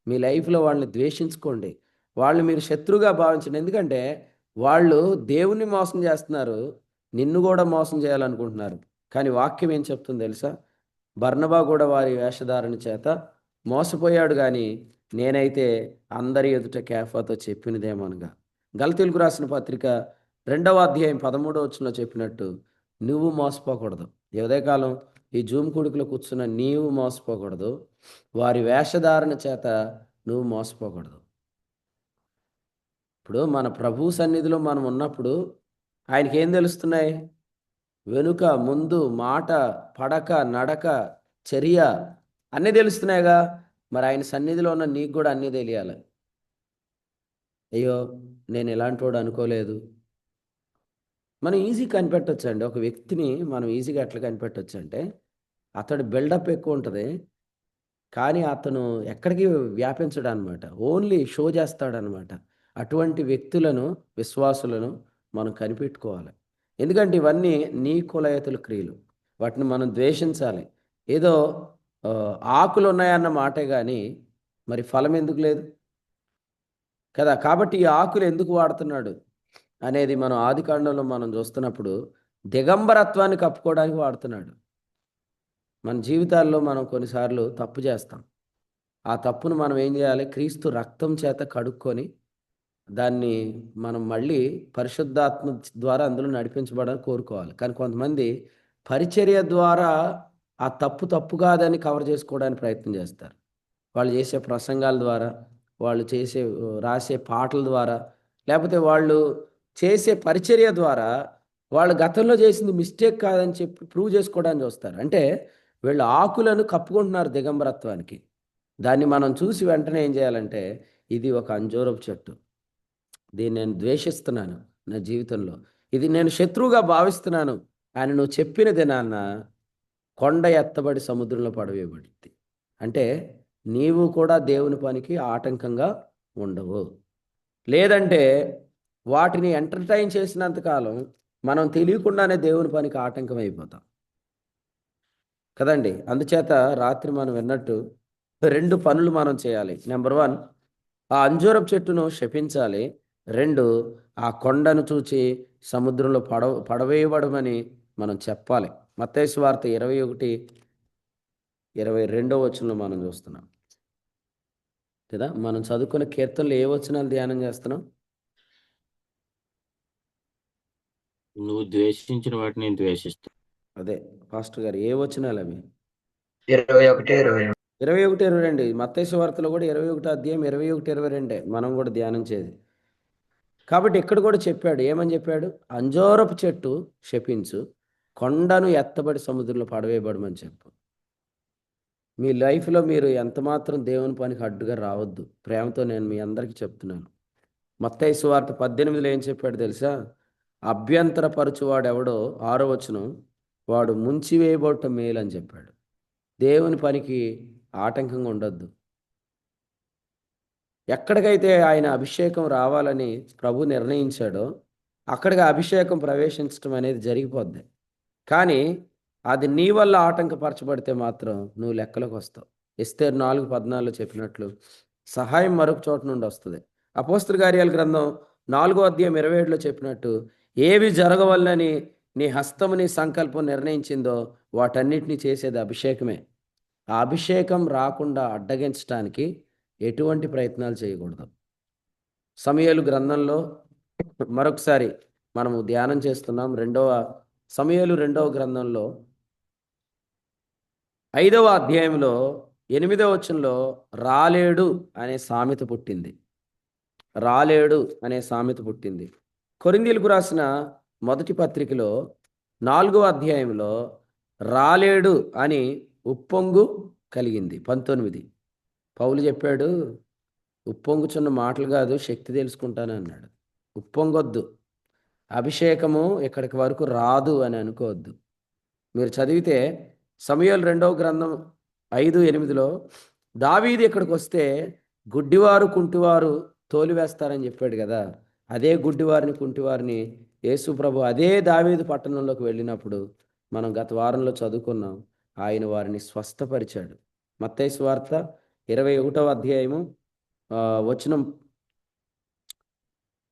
Speaker 1: మీ లైఫ్లో వాళ్ళని ద్వేషించుకోండి, వాళ్ళు మీరు శత్రువుగా భావించండి. ఎందుకంటే వాళ్ళు దేవుణ్ణి మోసం చేస్తున్నారు, నిన్ను కూడా మోసం చేయాలనుకుంటున్నారు. కానీ వాక్యం ఏం చెప్తుంది తెలుసా? బర్నబా కూడా వారి వేషధారణ చేత మోసపోయాడు, కానీ నేనైతే అందరి ఎదుట కేఫాతో చెప్పినదేమనగా. గలతీయులకు రాసిన పత్రిక 2వ అధ్యాయం 13వ వచనంలో చెప్పినట్టు నువ్వు మోసపోకూడదు. ఈ ఉదయకాలం ఈ జూమ్ కూడికలో కూర్చున్న నీవు మోసపోకూడదు, వారి వేషధారణ చేత నువ్వు మోసపోకూడదు. ఇప్పుడు మన ప్రభు సన్నిధిలో మనం ఉన్నప్పుడు ఆయనకి ఏం తెలుస్తున్నాయి? వెనుక, ముందు, మాట, పడక, నడక, చర్య అన్నీ తెలుస్తున్నాయిగా. మరి ఆయన సన్నిధిలో ఉన్న నీకు కూడా అన్నీ తెలియాలి. అయ్యో, నేను ఇలాంటి వాడు అనుకోలేదు. మనం ఈజీ కనిపెట్టవచ్చు అండి. ఒక వ్యక్తిని మనం ఈజీగా ఎట్లా కనిపెట్టవచ్చు అంటే, అతడు బిల్డప్ ఎక్కువ ఉంటుంది, కానీ అతను ఎక్కడికి వ్యాపించడు అనమాట. ఓన్లీ షో చేస్తాడనమాట. అటువంటి వ్యక్తులను, విశ్వాసులను మనం కనిపెట్టుకోవాలి. ఎందుకంటే ఇవన్నీ నీ కులయతుల క్రియలు, వాటిని మనం ద్వేషించాలి. ఏదో ఆకులు ఉన్నాయన్న మాటే కానీ మరి ఫలం ఎందుకు లేదు కదా. కాబట్టి ఈ ఆకులు ఎందుకు వాడుతున్నాడు అనేది మనం ఆదికాండంలో మనం చూస్తున్నప్పుడు దిగంబరత్వాన్ని కప్పుకోవడానికి వాడుతున్నాడు. మన జీవితాల్లో మనం కొన్నిసార్లు తప్పు చేస్తాం. ఆ తప్పును మనం ఏం చేయాలి? క్రీస్తు రక్తం చేత కడుక్కొని దాన్ని మనం మళ్ళీ పరిశుద్ధాత్మ ద్వారా అందులో నడిపించబడాలని కోరుకోవాలి. కానీ కొంతమంది పరిచర్య ద్వారా ఆ తప్పు తప్పు కాదని కవర్ చేసుకోవడానికి ప్రయత్నం చేస్తారు. వాళ్ళు చేసే ప్రసంగాల ద్వారా, వాళ్ళు చేసే రాసే పాటల ద్వారా, లేకపోతే వాళ్ళు చేసే పరిచర్య ద్వారా వాళ్ళు గతంలో చేసింది మిస్టేక్ కాదని చెప్పి ప్రూవ్ చేసుకోవడానికి చూస్తారు. అంటే వీళ్ళు ఆకులను కప్పుకుంటున్నారు దిగంబరత్వానికి. దాన్ని మనం చూసి వెంటనే ఏం చేయాలంటే, ఇది ఒక అంజూరపు చెట్టు, దీన్ని నేను ద్వేషిస్తున్నాను నా జీవితంలో, ఇది నేను శత్రువుగా భావిస్తున్నాను అని నువ్వు చెప్పిన దినాన్న కొండ ఎత్తబడి సముద్రంలో పడవేయబడింది. అంటే నీవు కూడా దేవుని పనికి ఆటంకంగా ఉండవు. లేదంటే వాటిని ఎంటర్టైన్ చేసినంతకాలం మనం తెలియకుండానే దేవుని పనికి ఆటంకం అయిపోతాం కదండి. అందుచేత రాత్రి మనం విన్నట్టు 2 పనులు మనం చేయాలి. నెంబర్ 1, ఆ అంజూరపు చెట్టును శపించాలి. 2, ఆ కొండను చూచి సముద్రంలో పడవేయబడమని మనం చెప్పాలి. మత్తయి సువార్త 21:22 వచనంలో మనం చూస్తున్నాం కదా. మనం చదువుకున్న కీర్తనలు ఏ వచనాలు ధ్యానం చేస్తున్నాం?
Speaker 3: నువ్వు ద్వేషించిన వాటిని నేను ద్వేషిస్తాను.
Speaker 1: అదే పాస్టర్ గారు, ఏ వచనాలు అవి?
Speaker 4: 21,
Speaker 1: 21:22. మత్తయి సువార్తలో కూడా 21వ అధ్యాయం 21:22 మనం కూడా ధ్యానం చేది. కాబట్టి ఇక్కడ కూడా చెప్పాడు. ఏమని చెప్పాడు? అంజూరపు చెట్టు శపించు, కొండను ఎత్తబడి సముద్రంలో పడవేయబడమని చెప్పు. మీ లైఫ్లో మీరు ఎంత మాత్రం దేవుని పనికి అడ్డుగా రావద్దు. ప్రేమతో నేను మీ అందరికీ చెప్తున్నాను. మత్తయి సువార్త 18లో ఏం చెప్పాడు తెలుసా? అభ్యంతరపరచువాడు ఎవడో 6వ వచనం, వాడు ముంచివేయబడటం మేలు అని చెప్పాడు. దేవుని పనికి ఆటంకంగా ఉండొద్దు. ఎక్కడికైతే ఆయన అభిషేకం రావాలని ప్రభు నిర్ణయించాడో అక్కడికి అభిషేకం ప్రవేశించడం అనేది జరిగిపోద్ది. కానీ అది నీ వల్ల ఆటంకపరచబడితే మాత్రం నువ్వు లెక్కలోకి వస్తావు. ఎస్తేరు 4:14 చెప్పినట్లు సహాయం మరొక చోట నుండి వస్తుంది. అపోస్తల కార్యాల గ్రంథం 4వ అధ్యాయం 27లో చెప్పినట్టు ఏవి జరగవల్లని నీ హస్తము నీ సంకల్పం నిర్ణయించిందో వాటన్నిటినీ చేసేది అభిషేకమే. ఆ అభిషేకం రాకుండా అడ్డగించడానికి ఎటువంటి ప్రయత్నాలు చేయకూడదు. సమూయేలు గ్రంథంలో మరొకసారి మనము ధ్యానం చేస్తున్నాం. సమూయేలు 2వ గ్రంథంలో 5వ అధ్యాయంలో 8వ వచనంలో రాలేడు అనే సామెత పుట్టింది. రాలేడు అనే సామెత పుట్టింది. కొరింథీయులకు రాసిన మొదటి పత్రికలో 4వ అధ్యాయంలో రాలేడు అని ఉప్పొంగు కలిగింది. 19 పౌలు చెప్పాడు, ఉప్పొంగుచున్న మాటలు కాదు శక్తి తెలుసుకుంటాను అన్నాడు. ఉప్పొంగొద్దు, అభిషేకము ఇక్కడికి వరకు రాదు అని అనుకోవద్దు. మీరు చదివితే సమూయేలు 2వ గ్రంథం 5:8లో దావీదు ఇక్కడికి వస్తే గుడ్డివారు కుంటివారు తోలివేస్తారని చెప్పాడు కదా. అదే గుడ్డివారిని కుంటివారిని యేసు ప్రభు అదే దావీదు పట్టణంలోకి వెళ్ళినప్పుడు మనం గత వారంలో చదువుకున్నాం, ఆయన వారిని స్వస్థపరిచాడు. మత్తయి సువార్త 21వ అధ్యాయము వచనం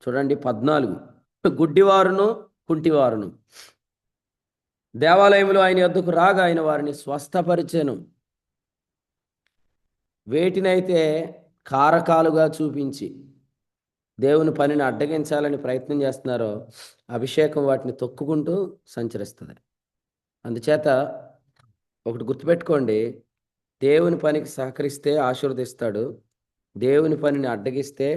Speaker 1: చూడండి 14. గుడ్డివారును కుంటివారును దేవాలయంలో ఆయన యొద్దకు రాగా ఆయన వారిని స్వస్థపరిచెను. వేటినైతే కారకాలుగా చూపించి దేవుని పనిని అడ్డగించాలని ప్రయత్నం చేస్తున్నారో అభిషేకం వాటిని తొక్కుకుంటూ సంచరిస్తుంది. అందుచేత ఒకటి గుర్తుపెట్టుకోండి, దేవుని పనికి సహకరిస్తే ఆశీర్వదిస్తాడు, దేవుని పనిని అడ్డగిస్తే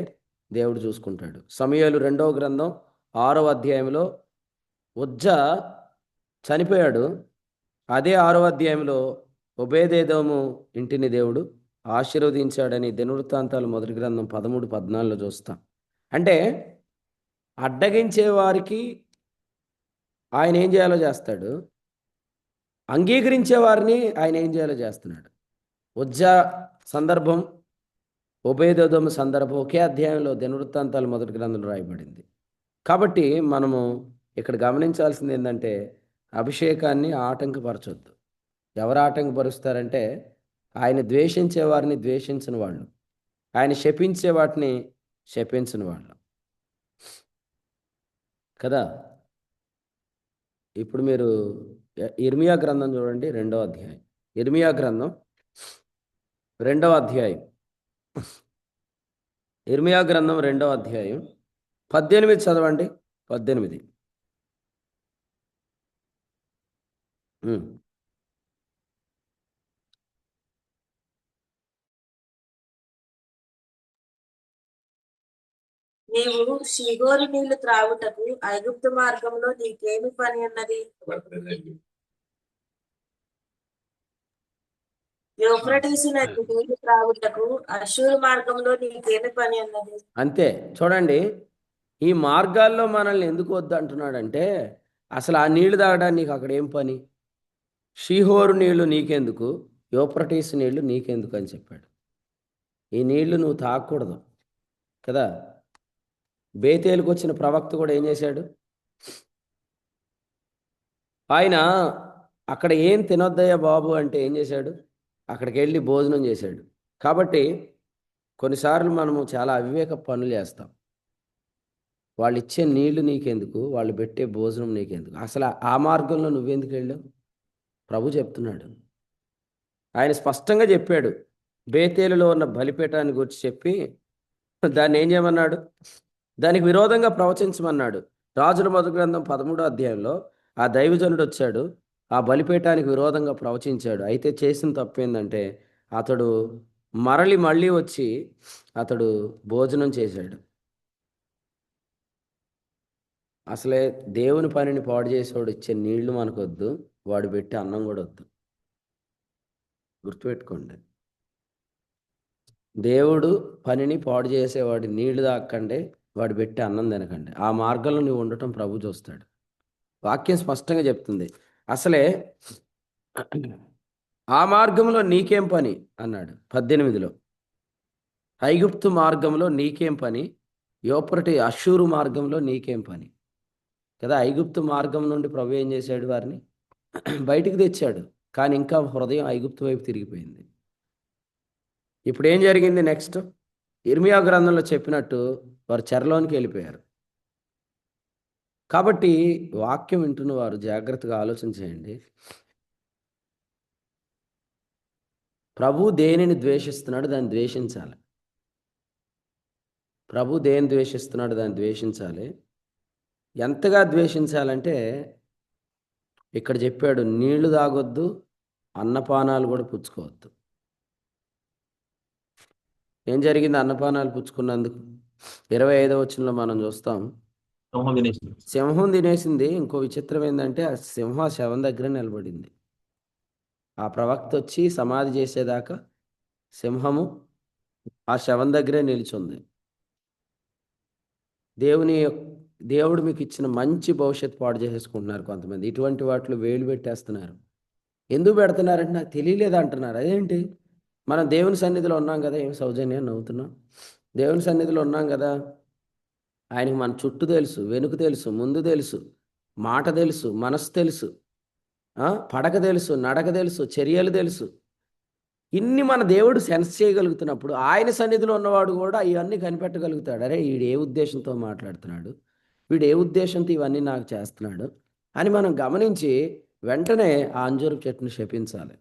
Speaker 1: దేవుడు చూసుకుంటాడు. సమూయేలు 2వ గ్రంథం 6వ అధ్యాయంలో ఉజ్జా చనిపోయాడు. అదే 6వ అధ్యాయంలో ఒబేదెదోము ఇంటిని దేవుడు ఆశీర్వదించాడని దినవృత్తాంతాలు మొదటి గ్రంథం 13-14లో చూస్తాం. అంటే అడ్డగించే వారికి ఆయన ఏం చేయాలో చేస్తాడు, అంగీకరించే వారిని ఆయన ఏం చేయాలో చేస్తున్నాడు. ఉజ్జా సందర్భం, ఒబేదెదోము సందర్భం ఒకే అధ్యాయంలో దినవృత్తాంతాలు మొదటి గ్రంథంలో రాయబడింది. కాబట్టి మనము ఇక్కడ గమనించాల్సింది ఏంటంటే అభిషేకాన్ని ఆటంకపరచొద్దు. ఎవరు ఆటంకపరుస్తారంటే ఆయన ద్వేషించే వారిని ద్వేషించిన వాళ్ళు, ఆయన శపించే వాటిని శపించిన వాళ్ళు కదా. ఇప్పుడు మీరు ఇర్మియా గ్రంథం చూడండి, 2వ అధ్యాయం. ఇర్మియా గ్రంథం 2వ అధ్యాయం. ఇర్మియా గ్రంథం 2వ అధ్యాయం 18 చదవండి. 18
Speaker 2: నీవు షిగోరు నీళ్లు త్రాగుటకు ఐగుప్తు మార్గంలో నీకేమి పని ఉన్నది? యూఫ్రటీసు నది నీళ్లు త్రాగుటకు అష్షూరు మార్గంలో నీకేమి పని ఉన్నది?
Speaker 1: అంతే. చూడండి, ఈ మార్గాల్లో మనల్ని ఎందుకు వద్దు అంటున్నాడంటే అసలు ఆ నీళ్లు తాగడానికి నీకు అక్కడ ఏం పని? షీహోరు నీళ్లు నీకెందుకు, యూఫ్రటీసు నీళ్లు నీకెందుకు అని చెప్పాడు. ఈ నీళ్లు నువ్వు తాగకూడదు కదా. బేతేలుకు వచ్చిన ప్రవక్త కూడా ఏం చేశాడు? ఆయన అక్కడ ఏం తినొద్దయ్యా బాబు అంటే ఏం చేశాడు? అక్కడికి వెళ్ళి భోజనం చేశాడు. కాబట్టి కొన్నిసార్లు మనము చాలా అవివేక పనులు చేస్తాం. వాళ్ళు ఇచ్చే నీళ్లు నీకెందుకు, వాళ్ళు పెట్టే భోజనం నీకెందుకు, అసలు ఆ మార్గంలో నువ్వెందుకు వెళ్ళావు? ప్రభు చెప్తున్నాడు. ఆయన స్పష్టంగా చెప్పాడు. బేతేలులో ఉన్న బలిపీఠాన్ని గురించి చెప్పి దాన్ని ఏం చేయమన్నాడు? దానికి విరోధంగా ప్రవచించమన్నాడు. రాజుల మొదటి గ్రంథం 13వ అధ్యాయంలో ఆ దైవజనుడు వచ్చాడు, ఆ బలిపీఠానికి విరోధంగా ప్రవచించాడు. అయితే చేసిన తప్పు ఏంటంటే అతడు మళ్ళీ వచ్చి అతడు భోజనం చేశాడు. అసలే దేవుని పనిని పాడు చేసేవాడు ఇచ్చే నీళ్లు మనకొద్దు, వాడు పెట్టి అన్నం కూడా వద్దు. గుర్తుపెట్టుకోండి. దేవుడు పనిని పాడు చేసేవాడి నీళ్లు తాక్కండి, వాడు పెట్టి అన్నం తినకండి. ఆ మార్గంలో నువ్వు ఉండటం ప్రభు చూస్తాడు. వాక్యం స్పష్టంగా చెప్తుంది. అసలే ఆ మార్గంలో నీకేం పని అన్నాడు 18లో. ఐగుప్తు మార్గంలో నీకేం పని, యోపరటి అషూరు మార్గంలో నీకేం పని కదా. ఐగుప్తు మార్గం నుండి ప్రభు ఏం చేశాడు? వారిని బయటికి తెచ్చాడు. కానీ ఇంకా హృదయం ఐగుప్తు వైపు తిరిగిపోయింది. ఇప్పుడు ఏం జరిగింది నెక్స్ట్? ఇర్మియా గ్రంథంలో చెప్పినట్టు వారు చెరలోనికి వెళ్ళిపోయారు. కాబట్టి వాక్యం వింటున్న వారు జాగ్రత్తగా ఆలోచన చేయండి. ప్రభు దేనిని ద్వేషిస్తున్నాడు దాన్ని ద్వేషించాలి. ప్రభు దేని ద్వేషిస్తున్నాడు దాన్ని ద్వేషించాలి. ఎంతగా ద్వేషించాలంటే ఇక్కడ చెప్పాడు, నీళ్లు తాగొద్దు, అన్నపానాలు కూడా పుచ్చుకోవద్దు. ఏం జరిగింది అన్నపానాలు పుచ్చుకున్నందుకు? 25వ వచనంలో మనం చూస్తాం. సింహం తినేసింది. ఇంకో విచిత్రం ఏంటంటే ఆ సింహం శవం దగ్గర నిలబడింది. ఆ ప్రవక్త వచ్చి సమాధి చేసేదాకా సింహము ఆ శవం దగ్గరే నిలిచింది. దేవుడు మీకు ఇచ్చిన మంచి భవిష్యత్తు పాడు చేసేసుకుంటున్నారు కొంతమంది. ఇటువంటి వాటిలో వేలు పెట్టేస్తున్నారు. ఎందుకు పెడుతున్నారంటే నాకు తెలియలేదు అంటున్నారు. అదేంటి? మనం దేవుని సన్నిధిలో ఉన్నాం కదా. ఏం సౌజన్యం నవ్వుతున్నాం? దేవుని సన్నిధిలో ఉన్నాం కదా. ఆయనకి మన చుట్టూ తెలుసు, వెనుక తెలుసు, ముందు తెలుసు, మాట తెలుసు, మనసు తెలుసు, పడక తెలుసు, నడక తెలుసు, చర్యలు తెలుసు. ఇన్ని మన దేవుడు సెన్స్ చేయగలుగుతున్నప్పుడు ఆయన సన్నిధిలో ఉన్నవాడు కూడా ఇవన్నీ కనిపెట్టగలుగుతాడు. అరే వీడు ఏ ఉద్దేశంతో మాట్లాడుతున్నాడు, వీడు ఏ ఉద్దేశంతో ఇవన్నీ నాకు చేస్తున్నాడు అని మనం గమనించి వెంటనే ఆ అంజూరపు చెట్టును శపించాలి.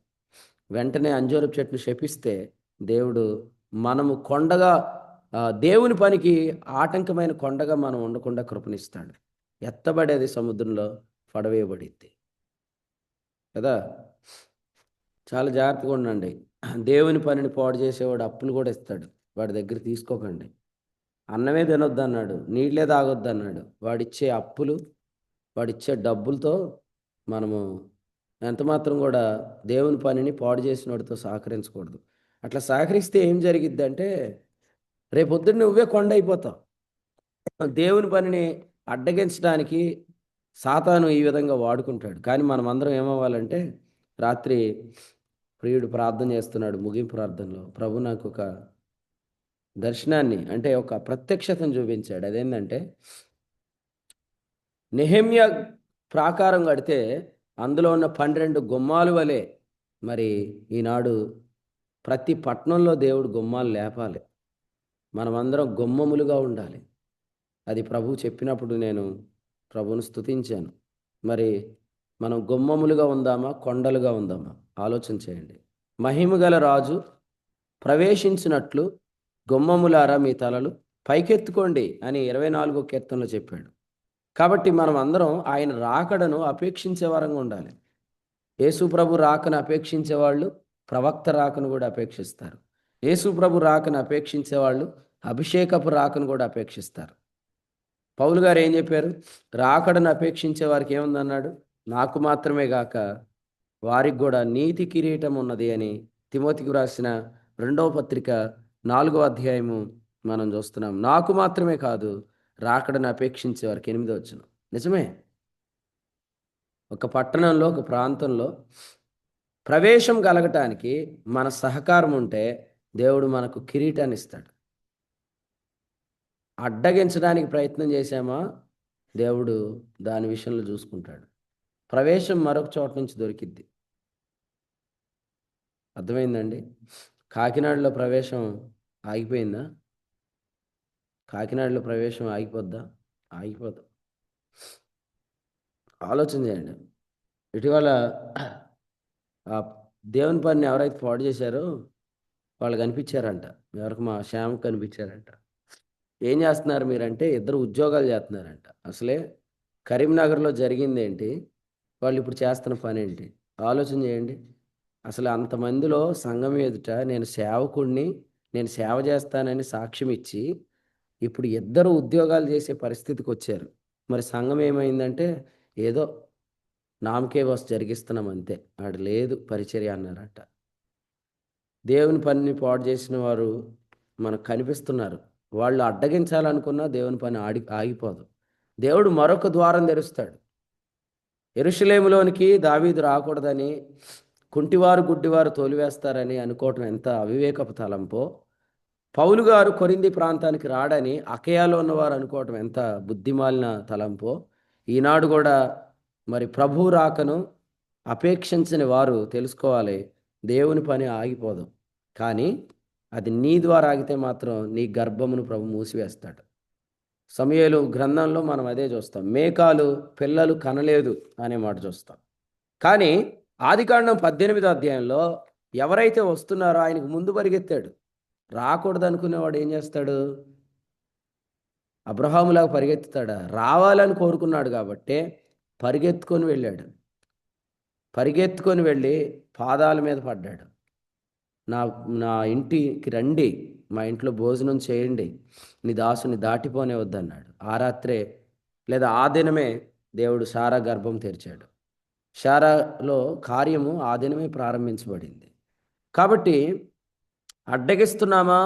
Speaker 1: వెంటనే అంజూరపు చెట్టును శపిస్తే దేవుడు మనము కొండగా దేవుని పనికి ఆటంకమైన కొండగా మనం ఉండకుండా కృపణిస్తాడు. ఎత్తబడేది సముద్రంలో పడవేయబడిద్ది కదా. చాలా జాగ్రత్తగా ఉండండి. దేవుని పనిని పాడు చేసేవాడు అప్పులు కూడా ఇస్తాడు. వాడి దగ్గర తీసుకోకండి. అన్నమే తినొద్దు అన్నాడు, నీళ్ళే తాగొద్దు అన్నాడు. వాడిచ్చే అప్పులు, వాడిచ్చే డబ్బులతో మనము ఎంతమాత్రం కూడా దేవుని పనిని పాడు చేసిన వాడితో సహకరించకూడదు. అట్లా సహకరిస్తే ఏం జరిగిద్ది అంటే రేపొద్దున్న నువ్వే కొండ అయిపోతావు. దేవుని పనిని అడ్డగించడానికి సాతాను ఈ విధంగా వాడుకుంటాడు. కానీ మనం అందరం ఏమవ్వాలంటే, రాత్రి ప్రియుడు ప్రార్థన చేస్తున్నాడు ముగింపు ప్రార్థనలో, ప్రభు నాకు ఒక దర్శనాన్ని అంటే ఒక ప్రత్యక్షతను చూపించాడు. అదేంటంటే నెహెమ్యా ప్రాకారం కడితే అందులో ఉన్న 12 గుమ్మాలు వలె మరి ఈనాడు ప్రతి పట్టణంలో దేవుడు గుమ్మాలు లేపాలి. మనమందరం గుమ్మములుగా ఉండాలి. అది ప్రభు చెప్పినప్పుడు నేను ప్రభువును స్తుతించాను. మరి మనం గుమ్మములుగా ఉందామా, కొండలుగా ఉందామా? ఆలోచన చేయండి. మహిమగల రాజు ప్రవేశించినట్లు గుమ్మములారా మీ తలలు పైకెత్తుకోండి అని 24వ కీర్తనలో చెప్పాడు. కాబట్టి మనం అందరం ఆయన రాకడను అపేక్షించే వారంగా ఉండాలి. యేసు ప్రభు రాకను అపేక్షించే వాళ్ళు ప్రవక్త రాకను కూడా అపేక్షిస్తారు. యేసు ప్రభు రాకను అపేక్షించే వాళ్ళు అభిషేకపు రాకను కూడా అపేక్షిస్తారు. పౌలు గారు ఏం చెప్పారు? రాకడను అపేక్షించే వారికి ఏముందన్నాడు? నాకు మాత్రమే గాక వారికి కూడా నీతి కిరీటం ఉన్నది అని తిమోతికి రాసిన 2వ పత్రిక 4వ అధ్యాయము మనం చూస్తున్నాం. నాకు మాత్రమే కాదు, రాకడను అపేక్షించే వారికి 8వ వచనం. నిజమే. ఒక పట్టణంలో, ఒక ప్రాంతంలో ప్రవేశం కలగటానికి మన సహకారం ఉంటే దేవుడు మనకు కిరీటాన్ని ఇస్తాడు. అడ్డగించడానికి ప్రయత్నం చేశామా, దేవుడు దాని విషయంలో చూసుకుంటాడు. ప్రవేశం మరొక చోట నుంచి దొరికిద్ది. అర్థమైందండి? కాకినాడలో ప్రవేశం ఆగిపోయిందా? కాకినాడలో ప్రవేశం ఆగిపోద్దా? ఆగిపోదు. ఆలోచన చేయండి. ఇటీవల దేవుని పనిని ఎవరైతే పాడు చేశారో వాళ్ళు కనిపించారంట. ఎవరికి? మా శ్యామకు కనిపించారంట. ఏం చేస్తున్నారు మీరంటే ఇద్దరు ఉద్యోగాలు చేస్తున్నారంట. అసలే కరీంనగర్లో జరిగింది ఏంటి, వాళ్ళు ఇప్పుడు చేస్తున్న పని ఏంటి? ఆలోచన చేయండి. అసలు అంతమందిలో సంఘం ఎదుట నేను సేవకుడిని, నేను సేవ చేస్తానని సాక్ష్యం ఇచ్చి ఇప్పుడు ఇద్దరు ఉద్యోగాలు చేసే పరిస్థితికి వచ్చారు. మరి సంఘం ఏమైందంటే ఏదో నామకే వస్తు జరిగిస్తున్నాం అంతే, ఆడు లేదు పరిచర్య అన్నారట. దేవుని పనిని పాడు చేసిన వారు మనకు కనిపిస్తున్నారు. వాళ్ళు అడ్డగించాలనుకున్నా దేవుని పని ఆగిపోదు. దేవుడు మరొక ద్వారం తెరుస్తాడు. యెరూషలేములోనికి దావీదు రాకూడదని, కుంటివారు గుడ్డివారు తోలివేస్తారని అనుకోవటం ఎంత అవివేకపు తలంపో, పౌలు గారు కొరింథీ ప్రాంతానికి రాడని అకయాలో ఉన్నవారు అనుకోవటం ఎంత బుద్ధిమాలిన తలంపో, ఈనాడు కూడా మరి ప్రభువు రాకను అపేక్షించని వారు తెలుసుకోవాలి, దేవుని పని ఆగిపోదు. కానీ అది నీ ద్వారా ఆగితే మాత్రం నీ గర్భమును ప్రభు మూసివేస్తాడు. సమూయేలు గ్రంథంలో మనం అదే చూస్తాం. మేకాలు పిల్లలు కనలేదు అనే మాట చూస్తాం. కానీ ఆదికాండం 18వ అధ్యాయంలో ఎవరైతే వస్తున్నారో ఆయనకు ముందు పరిగెత్తాడు. రాకూడదు అనుకునేవాడు ఏం చేస్తాడు? అబ్రహాములాగా పరిగెత్తుతాడా? రావాలని కోరుకున్నాడు కాబట్టి పరిగెత్తుకొని వెళ్ళాడు. పరిగెత్తుకొని వెళ్ళి పాదాల మీద పడ్డాడు. నా నా ఇంటికి రండి, మా ఇంట్లో భోజనం చేయండి, నీ దాసుని దాటిపోనే వద్దన్నాడు. ఆ రాత్రే లేదా ఆ దినమే దేవుడు శారా గర్భం తెరిచాడు. శారాలో కార్యము ఆ దినమే ప్రారంభించబడింది. కాబట్టి అడ్డగిస్తున్నామా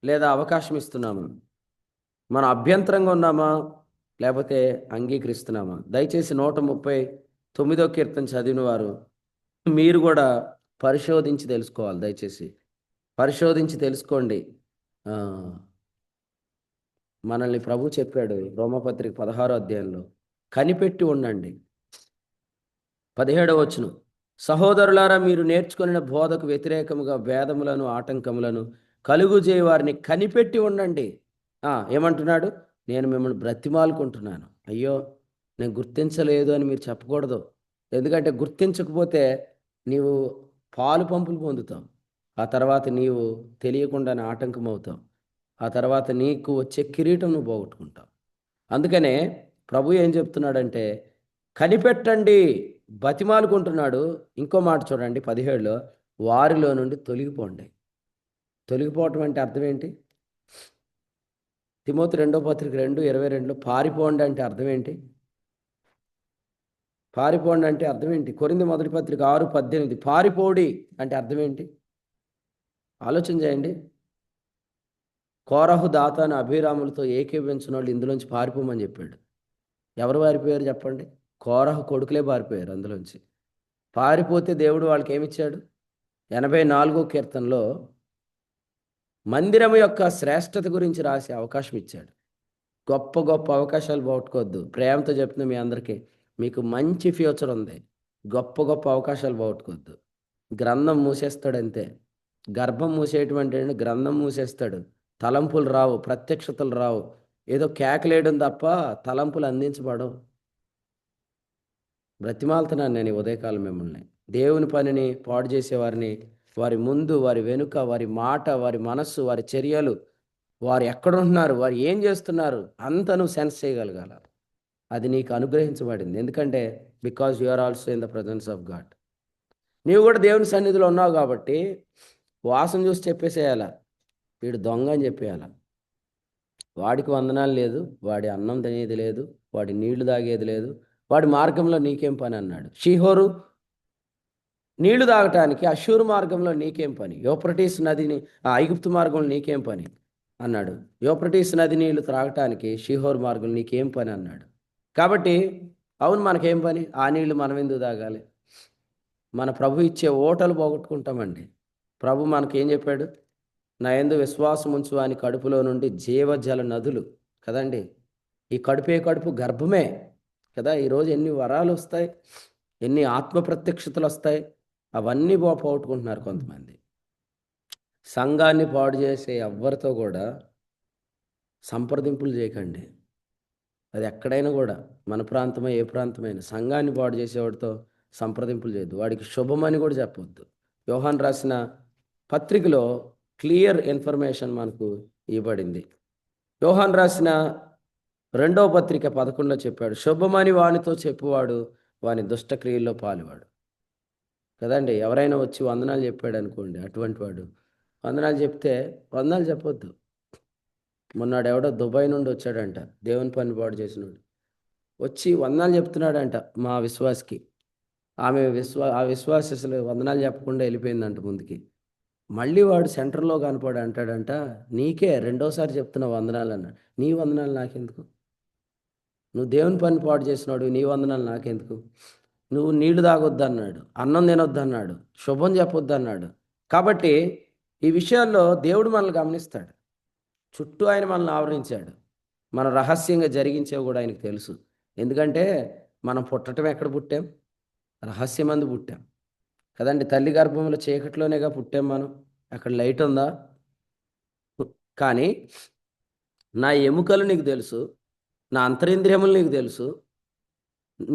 Speaker 1: లేదా అవకాశం ఇస్తున్నామా? మనం అభ్యంతరంగా ఉన్నామా లేకపోతే అంగీకరిస్తున్నామా? దయచేసి 139వ కీర్తన చదివిన వారు మీరు కూడా పరిశోధించి తెలుసుకోవాలి. దయచేసి పరిశోధించి తెలుసుకోండి. మనల్ని ప్రభు చెప్పాడు రోమపత్రిక 16వ అధ్యాయంలో, కనిపెట్టి ఉండండి. 17వ వచనం, సహోదరులారా మీరు నేర్చుకున్న బోధకు వ్యతిరేకముగా భేదములను ఆటంకములను కలుగు చేయ వారిని కనిపెట్టి ఉండండి. ఏమంటున్నాడు? నేను మిమ్మల్ని బ్రతిమాలుకుంటున్నాను. అయ్యో నేను గుర్తించలేదు అని మీరు చెప్పకూడదు. ఎందుకంటే గుర్తించకపోతే నీవు పాలు పంపులు పొందుతావు. ఆ తర్వాత నీవు తెలియకుండానే ఆటంకం అవుతావు. ఆ తర్వాత నీకు వచ్చే కిరీటం నువ్వు పోగొట్టుకుంటావు. అందుకనే ప్రభు ఏం చెప్తున్నాడంటే కనిపెట్టండి, బతిమాలుకుంటున్నాడు. ఇంకో మాట చూడండి 17లో, వారిలో నుండి తొలగిపోండి. తొలగిపోవటం అంటే అర్థం ఏంటి? తిమోతి 2వ పత్రిక 2:22లో పారిపోండి అంటే అర్థం ఏంటి? పారిపోండి అంటే అర్థం ఏంటి? కొరింథీ మొదటి పత్రిక 6:18 పారిపోడి అంటే అర్థం ఏంటి? ఆలోచన చేయండి. కోరహు దాతాను అభిరాములతో ఏకీభవించిన వాళ్ళు ఇందులోంచి పారిపోమని చెప్పాడు. ఎవరు పారిపోయారు చెప్పండి? కోరహు కొడుకులే పారిపోయారు అందులోంచి. పారిపోతే దేవుడు వాళ్ళకి ఏమిచ్చాడు? 84వ కీర్తనలో మందిరం యొక్క శ్రేష్టత గురించి రాసే అవకాశం ఇచ్చాడు. గొప్ప గొప్ప అవకాశాలు పోగొట్టుకోవద్దు. ప్రేమతో చెప్తున్నా మీ అందరికీ, మీకు మంచి ఫ్యూచర్ ఉంది. గొప్ప గొప్ప అవకాశాలు పోగొట్టుకోవద్దు. గ్రంథం మూసేస్తాడు అంతే. గర్భం మూసేటువంటి గ్రంథం మూసేస్తాడు. తలంపులు రావు, ప్రత్యక్షతలు రావు. ఏదో కేకలేయడం తప్ప తలంపులు అందించబడవు. బ్రతిమాలుతున్నాను నేను ఈ ఉదయకాలం మిమ్మల్ని. దేవుని పనిని పాడు చేసేవారిని, వారి ముందు, వారి వెనుక, వారి మాట, వారి మనస్సు, వారి చర్యలు, వారు ఎక్కడుంటున్నారు, వారు ఏం చేస్తున్నారు అంత నువ్వు సెన్స్ చేయగలగాల. అది నీకు అనుగ్రహించబడింది. ఎందుకంటే because you are also in the presence of God. నీవు కూడా దేవుని సన్నిధిలో ఉన్నావు కాబట్టి వాసన చూసి చెప్పేసేయాల, వీడు దొంగ అని చెప్పేయాల. వాడికి వందనాలు లేదు, వాడి అన్నం తినేది లేదు, వాడి నీళ్లు తాగేది లేదు, వాడి మార్గంలో నీకేం పని అన్నాడు. షీహోరు నీళ్లు తాగటానికి అషూరు మార్గంలో నీకేం పని? యూఫ్రటీస్ నదిని ఐగుప్తు మార్గంలో నీకేం పని అన్నాడు. యూఫ్రటీస్ నది నీళ్లు త్రాగటానికి షీహోరు మార్గంలో నీకేం పని అన్నాడు. కాబట్టి అవును, మనకేం పని? ఆ నీళ్లు మనం ఎందుకు తాగాలి? మన ప్రభు ఇచ్చే ఓటలు పోగొట్టుకుంటామండి. ప్రభు మనకేం చెప్పాడు? నా యందు విశ్వాసం ఉంచు అని కడుపులో నుండి జీవజల నదులు కదండి. ఈ కడుపే కడుపు గర్భమే కదా. ఈరోజు ఎన్ని వరాలు వస్తాయి, ఎన్ని ఆత్మ ప్రత్యక్షతలు వస్తాయి, అవన్నీ పోగొట్టుకుంటున్నారు కొంతమంది. సంఘాన్ని పాడు చేసే ఎవ్వరితో కూడా సంప్రదింపులు చేయకండి. అది ఎక్కడైనా కూడా, మన ప్రాంతమే ఏ ప్రాంతమైనా, సంఘాన్ని పాడు చేసేవాడితో సంప్రదింపులు చేయొద్దు. వాడికి శుభమని కూడా చెప్పొద్దు. యోహాన్ రాసిన పత్రికలో క్లియర్ ఇన్ఫర్మేషన్ మనకు ఇవ్వబడింది. యోహాన్ రాసిన 2వ పత్రిక 11లో చెప్పాడు, శుభమని వానితో చెప్పువాడు వాని దుష్టక్రియల్లో పాలువాడు కదండి. ఎవరైనా వచ్చి వందనాలు చెప్పాడు అనుకోండి, అటువంటి వాడు వందనాలు చెప్తే వందనాలు చెప్పొద్దు. మొన్నాడు ఎవడో దుబాయ్ నుండి వచ్చాడంట, దేవుని పని పాడు చేసినాడు, వచ్చి వందనాలు చెప్తున్నాడంట మా విశ్వాసకి. ఆ విశ్వాస అసలు వందనాలు చెప్పకుండా వెళ్ళిపోయిందంట ముందుకి. మళ్ళీ వాడు సెంటర్లో కనపడి అంటాడంట, నీకే రెండోసారి చెప్తున్నా వందనాలు అన్నాడు. నీ వందనాలు నాకెందుకు? నువ్వు దేవుని పని పాడు చేసినాడు, నీ వందనాలు నాకెందుకు? నువ్వు నీళ్లు తాగొద్దు అన్నాడు, అన్నం తినొద్దు అన్నాడు, శుభం చెప్పొద్దు అన్నాడు. కాబట్టి ఈ విషయాల్లో దేవుడు మనల్ని గమనిస్తాడు. చుట్టూ ఆయన మనల్ని ఆవరించాడు. మనం రహస్యంగా జరిగించేవి కూడా ఆయనకు తెలుసు. ఎందుకంటే మనం పుట్టడం ఎక్కడ పుట్టాం? రహస్యమందు పుట్టాం కదండి. తల్లి గర్భంలో చీకట్లోనేగా పుట్టాం మనం. అక్కడ లైట్ ఉందా? కానీ నా ఎముకలు నీకు తెలుసు, నా అంతరింద్రియములు నీకు తెలుసు,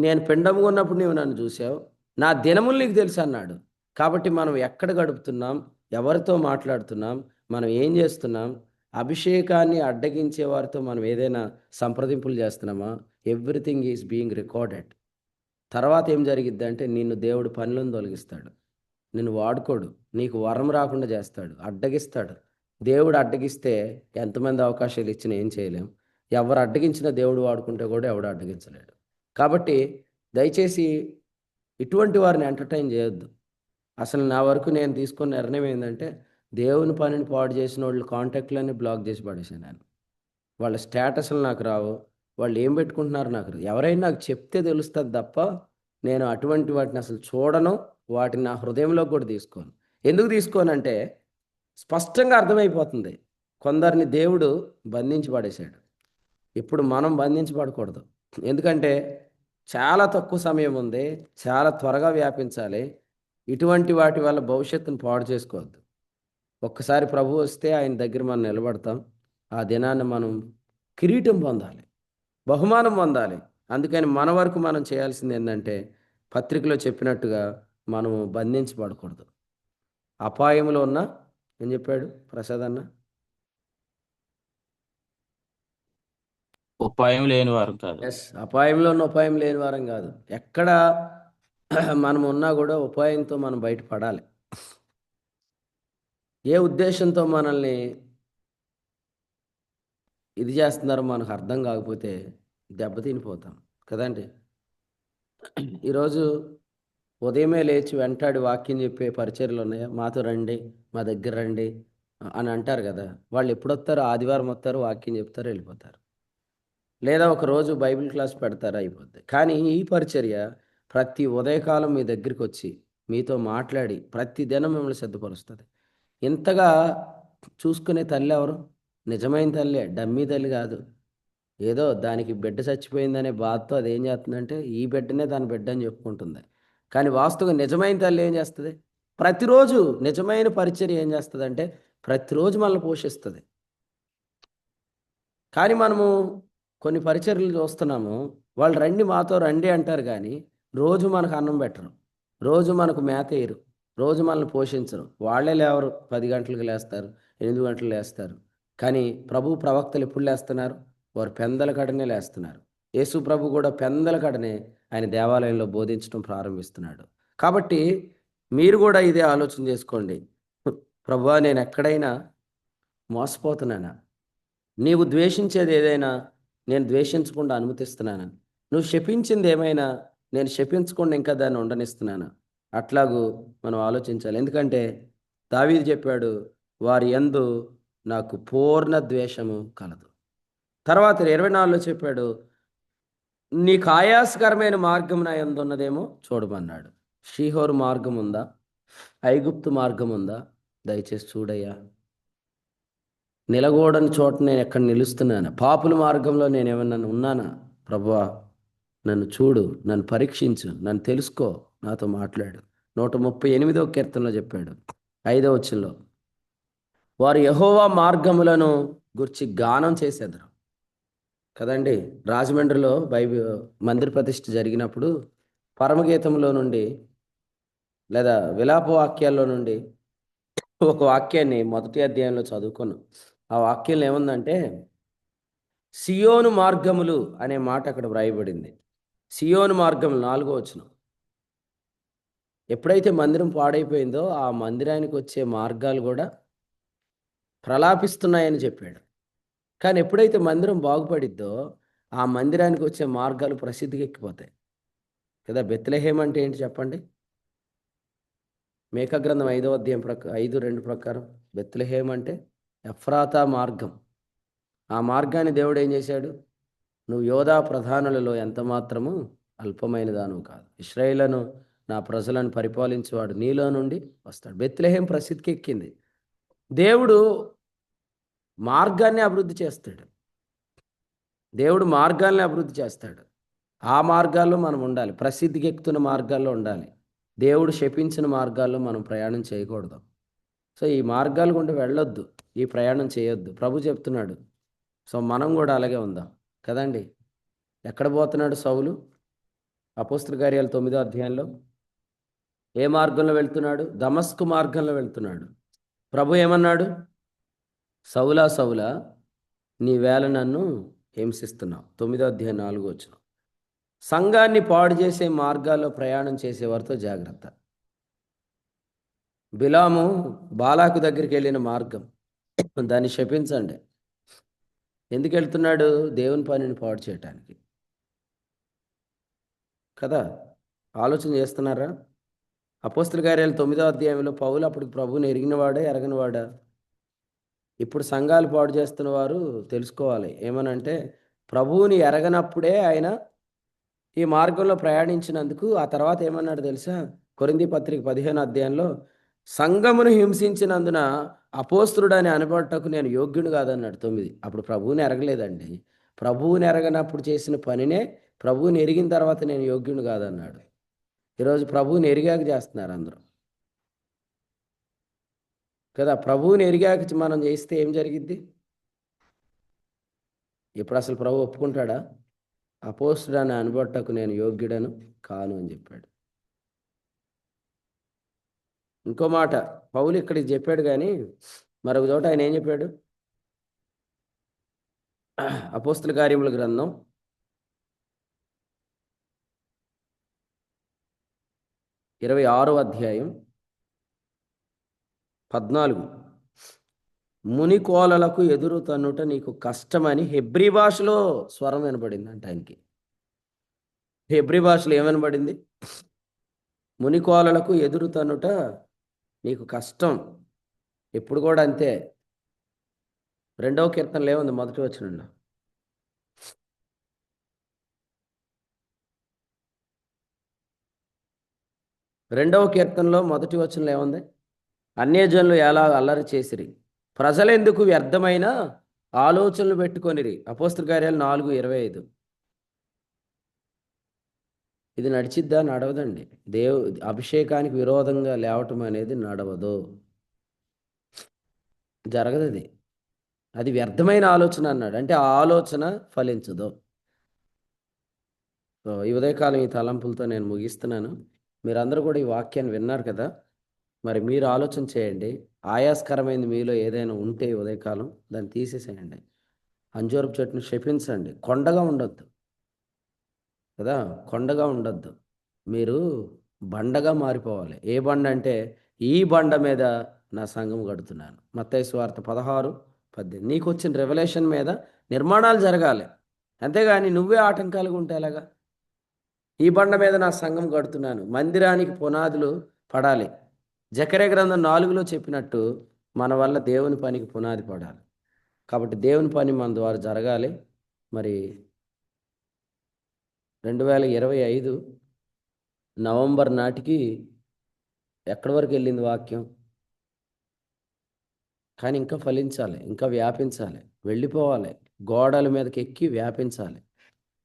Speaker 1: నేను పిండముగా ఉన్నప్పుడు నీవు నన్ను చూసావు, నా దినములు నీకు తెలుసు అన్నాడు. కాబట్టి మనం ఎక్కడ గడుపుతున్నాం, ఎవరితో మాట్లాడుతున్నాం, మనం ఏం చేస్తున్నాం, అభిషేకాన్ని అడ్డగించే వారితో మనం ఏదైనా సంప్రదింపులు చేస్తున్నామా? Everything is being recorded. తర్వాత ఏం జరిగిద్ది అంటే నిన్ను దేవుడు పనులను తొలగిస్తాడు, నిన్ను వాడుకోడు, నీకు వరం రాకుండా చేస్తాడు, అడ్డగిస్తాడు. దేవుడు అడ్డగిస్తే ఎంతమంది అవకాశాలు ఇచ్చినా ఏం చేయలేం. ఎవరు అడ్డగించినా దేవుడు వాడుకుంటే కూడా ఎవడు అడ్డగించలేడు. కాబట్టి దయచేసి ఇటువంటి వారిని ఎంటర్టైన్ చేయొద్దు. అసలు నా వరకు నేను తీసుకున్న నిర్ణయం ఏంటంటే దేవుని పనిని పాడు చేసిన వాళ్ళు కాంటాక్ట్లన్నీ బ్లాక్ చేసి పడేసాను నేను. వాళ్ళ స్టేటస్లు నాకు రావు, వాళ్ళు ఏం పెట్టుకుంటున్నారు నాకు రావు. ఎవరైనా నాకు చెప్తే తెలుస్తుంది తప్ప నేను అటువంటి వాటిని అసలు చూడను, వాటిని నా హృదయంలో కూడా తీసుకోను. ఎందుకు తీసుకోనంటే స్పష్టంగా అర్థమైపోతుంది, కొందరిని దేవుడు బంధించి పడేశాడు. ఇప్పుడు మనం బంధించబడకూడదు. ఎందుకంటే చాలా తక్కువ సమయం ఉంది, చాలా త్వరగా వ్యాపించాలి. ఇటువంటి వాటి వల్ల భవిష్యత్తును పాడు చేసుకోవద్దు. ఒక్కసారి ప్రభు వస్తే ఆయన దగ్గర మనం నిలబడతాం. ఆ దినాన్ని మనం కిరీటం పొందాలి, బహుమానం పొందాలి. అందుకని మన వరకు మనం చేయాల్సింది ఏంటంటే పత్రికలో చెప్పినట్టుగా మనం బంధించబడకూడదు. అపాయంలో ఉన్న ఏం చెప్పాడు ప్రసాద్ అన్న?
Speaker 3: ఉపాయం లేని వారు కాదు.
Speaker 1: ఎస్, అపాయంలో ఉన్న ఉపాయం లేని వారం కాదు. ఎక్కడ మనం ఉన్నా కూడా ఉపాయంతో మనం బయటపడాలి. ఏ ఉద్దేశంతో మనల్ని ఇది చేస్తున్నారో మనకు అర్థం కాకపోతే దెబ్బతినిపోతాం కదండి. ఈరోజు ఉదయమే లేచి వెంటాడి వాక్యం చెప్పే పరిచర్యలు ఉన్నాయా? మాతో రండి, మా దగ్గర రండి అని అంటారు కదా. వాళ్ళు ఎప్పుడు వస్తారు? ఆదివారం వస్తారు, వాక్యం చెప్తారు, వెళ్ళిపోతారు. లేదా ఒకరోజు బైబిల్ క్లాస్ పెడతారు, అయిపోద్ది. కానీ ఈ పరిచర్య ప్రతి ఉదయకాలం మీ దగ్గరికి వచ్చి మీతో మాట్లాడి ప్రతి దినం మిమ్మల్ని సిద్ధపరుస్తుంది. ఇంతగా చూసుకునే తల్లి ఎవరు? నిజమైన తల్లి, డమ్మీ తల్లి కాదు. ఏదో దానికి బిడ్డ చచ్చిపోయిందనే బాధతో అది ఏం చేస్తుందంటే ఈ బిడ్డనే దాని బిడ్డ అని చెప్పుకుంటుంది. కానీ వాస్తవంగా నిజమైన తల్లి ఏం చేస్తుంది? ప్రతిరోజు నిజమైన పరిచర్య ఏం చేస్తుందంటే ప్రతిరోజు మనల్ని పోషిస్తుంది. కానీ మనము కొన్ని పరిచర్యలు చూస్తున్నాము, వాళ్ళు రండి మాతో రండి అంటారు, కానీ రోజు మనకు అన్నం పెట్టరు, రోజు మనకు మేత వేయరు, రోజు మనల్ని పోషించరు. వాళ్ళే లేవరు, 10 గంటలకు లేస్తారు, 8 గంటలకు లేస్తారు. కానీ ప్రభు ప్రవక్తలు ఎప్పుడు లేస్తున్నారు? వారు పెందల కడనే లేస్తున్నారు. యేసు ప్రభు కూడా పెందల కడనే ఆయన దేవాలయంలో బోధించడం ప్రారంభిస్తున్నాడు. కాబట్టి మీరు కూడా ఇదే ఆలోచన చేసుకోండి. ప్రభువా, నేను ఎక్కడైనా మోసపోతున్నానా? నీవు ద్వేషించేది ఏదైనా నేను ద్వేషించకుండా అనుమతిస్తున్నాను, నువ్వు శపించింది ఏమైనా నేను శపించకుండా ఇంకా దాన్ని ఉండనిస్తున్నాను. అట్లాగూ మనం ఆలోచించాలి. ఎందుకంటే దావీదు చెప్పాడు, వారి యందు నాకు పూర్ణ ద్వేషము కలదు. తర్వాత 24లో చెప్పాడు, నీకు ఆయాసకరమైన మార్గం నా యందు ఉన్నదేమో చూడమన్నాడు. షీహోరు మార్గం ఉందా? ఐగుప్తు మార్గం ఉందా? దయచేసి చూడయ్యా. నిలగూడని చోట నేను ఎక్కడ నిలుస్తున్నాను? పాపుల మార్గంలో నేను ఏమన్నా ఉన్నానా? ప్రభువా, నన్ను చూడు, నన్ను పరీక్షించు, నన్ను తెలుసుకో, నాతో మాట్లాడు. 138వ కీర్తనలో చెప్పాడు 5వ వచనంలో, వారు యెహోవా మార్గములను గురించి గానం చేసేదరు కదండి. రాజమండ్రిలో మందిర ప్రతిష్ఠ జరిగినప్పుడు పరమగీతంలో నుండి లేదా విలాప వాక్యాల్లో నుండి ఒక వాక్యాన్ని మొదటి అధ్యాయంలో చదువుకున్నాం. ఆ వాక్యంలో ఏముందంటే సియోను మార్గములు అనే మాట అక్కడ వ్రాయబడింది. సియోను మార్గములు 4వ వచనం. ఎప్పుడైతే మందిరం పాడైపోయిందో ఆ మందిరానికి వచ్చే మార్గాలు కూడా ప్రలాపిస్తున్నాయని చెప్పాడు. కానీ ఎప్పుడైతే మందిరం బాగుపడిద్దో ఆ మందిరానికి వచ్చే మార్గాలు ప్రసిద్ధికి ఎక్కిపోతాయి. కదా. బెత్లెహేమ్ అంటే ఏంటి చెప్పండి? మేకా గ్రంథం 5వ అధ్యాయం 5:2 ప్రకారం బెత్లెహేమ్ అంటే ఎఫ్రాతా మార్గం. ఆ మార్గాన్ని దేవుడు ఏం చేశాడు? నువ్వు యోధా ప్రధానులలో ఎంత మాత్రము అల్పమైన దానవు కాదు, ఇశ్రాయేలును నా ప్రజలను పరిపాలించేవాడు నీలో నుండి వస్తాడు. బెత్లెహేం ప్రసిద్ధికి ఎక్కింది. దేవుడు మార్గాన్ని అభివృద్ధి చేస్తాడు. దేవుడు మార్గాల్ని అభివృద్ధి చేస్తాడు. ఆ మార్గాల్లో మనం ఉండాలి. ప్రసిద్ధికి ఎక్కుతున్న మార్గాల్లో ఉండాలి. దేవుడు శపించిన మార్గాల్లో మనం ప్రయాణం చేయకూడదు. సో ఈ మార్గాలు గుండా వెళ్ళొద్దు, ఈ ప్రయాణం చేయొద్దు ప్రభు చెప్తున్నాడు. సో మనం కూడా అలాగే ఉందాం కదండి. ఎక్కడ పోతున్నాడు సౌలు? అపోస్తల కార్యాలు 9వ అధ్యాయంలో ఏ మార్గంలో వెళ్తున్నాడు? దమస్కు మార్గంలో వెళ్తున్నాడు. ప్రభు ఏమన్నాడు? సౌలా సౌలా, నీ వేళ నన్ను హింసిస్తున్నావు. 9వ అధ్యాయం 4వ వచనం. సంఘాన్ని పాడు చేసే మార్గాల్లో ప్రయాణం చేసేవారితో జాగ్రత్త. బిలాము బాలాకు దగ్గరికి వెళ్ళిన మార్గం, దాన్ని శపించండి. ఎందుకు వెళ్తున్నాడు? దేవుని పనిని పాడు చేయటానికి కదా. ఆలోచన చేస్తున్నారా? అపోస్తల కార్యాలు 9వ అధ్యాయంలో పౌలు అప్పుడు ప్రభువుని ఎరిగినవాడా ఎరగనివాడా? ఇప్పుడు సంఘాలు పాడు చేస్తున్న వారు తెలుసుకోవాలి ఏమనంటే, ప్రభువుని ఎరగనప్పుడే ఆయన ఈ మార్గంలో ప్రయాణించినందుకు ఆ తర్వాత ఏమన్నాడు తెలుసా? కొరింథీ పత్రిక 15వ అధ్యాయంలో సంఘమును హింసించినందున అపోస్తలుడని అనబడటకు నేను యోగ్యుడు కాదన్నాడు 9. అప్పుడు ప్రభువుని ఎరగలేదండి. ప్రభువుని ఎరగనప్పుడు చేసిన పనినే ప్రభువుని ఎరిగిన తర్వాత నేను యోగ్యుడు కాదన్నాడు. ఈరోజు ప్రభువుని ఎరిగాక చేస్తున్నారు అందరూ కదా. ప్రభువుని ఎరిగాక మనం చేస్తే ఏం జరిగిద్ది? ఇప్పుడు అసలు ప్రభు ఒప్పుకుంటాడా? అపోస్తలుడని అనబడటకు నేను యోగ్యుడను కాను అని చెప్పాడు. ఇంకో మాట పౌలు ఇక్కడికి చెప్పాడు, కానీ మరొక చోట ఆయన ఏం చెప్పాడు? అపోస్తల కార్యముల గ్రంథం 26వ అధ్యాయం 14, మునికోలలకు ఎదురు తన్నుట నీకు కష్టమని హెబ్రీ భాషలో స్వరం వినబడింది అంట ఆయనకి. హెబ్రీ భాషలో ఏమనబడింది? మునికోలలకు ఎదురు తన్నుట నీకు కష్టం. ఇప్పుడు కూడా అంతే. 2వ కీర్తనలో ఏముంది? మొదటి వచనంలో 2వ కీర్తనలో మొదటి వచనంలో ఏముంది? అన్యజనులు ఎలా అల్లరి చేసిరి, ప్రజలెందుకు వ్యర్థమైన ఆలోచనలు పెట్టుకొనిరి. అపోస్తల కార్యాలు 4:25. ఇది నడిచిద్దా? నడవదండి. అభిషేకానికి విరోధంగా లేవటం అనేది నడవదు, జరగదు. అది వ్యర్థమైన ఆలోచన అన్నాడు. అంటే ఆ ఆలోచన ఫలించదు. సో ఈ ఉదయకాలం ఈ తలంపులతో నేను ముగిస్తున్నాను. మీరందరూ కూడా ఈ వాక్యాన్ని విన్నారు కదా. మరి మీరు ఆలోచన చేయండి. ఆయాస్కరమైనది మీలో ఏదైనా ఉంటే ఈ ఉదయకాలం దాన్ని తీసేసేయండి. అంజూరపు చెట్టును శపించండి. కొండగా ఉండొద్దు కదా, కొండగా ఉండొద్దు. మీరు బండగా మారిపోవాలి. ఏ బండ అంటే, ఈ బండ మీద నా సంఘం కడుతున్నాను. మత్తయి సువార్త 16:18. నీకు వచ్చిన రెవల్యూషన్ మీద నిర్మాణాలు జరగాలి, అంతేగాని నువ్వే ఆటంకాలుగా ఉంటే ఎలాగా? ఈ బండ మీద నా సంఘం కడుతున్నాను, మందిరానికి పునాదులు పడాలి. జకర్యా గ్రంథం 4లో చెప్పినట్టు మన వల్ల దేవుని పనికి పునాది పడాలి. కాబట్టి దేవుని పని మన ద్వారా జరగాలి. మరి 2025 నవంబర్ నాటికి ఎక్కడి వరకు వెళ్ళింది వాక్యం? కానీ ఇంకా ఫలించాలి, ఇంకా వ్యాపించాలి, వెళ్ళిపోవాలి, గోడల మీదకి ఎక్కి వ్యాపించాలి.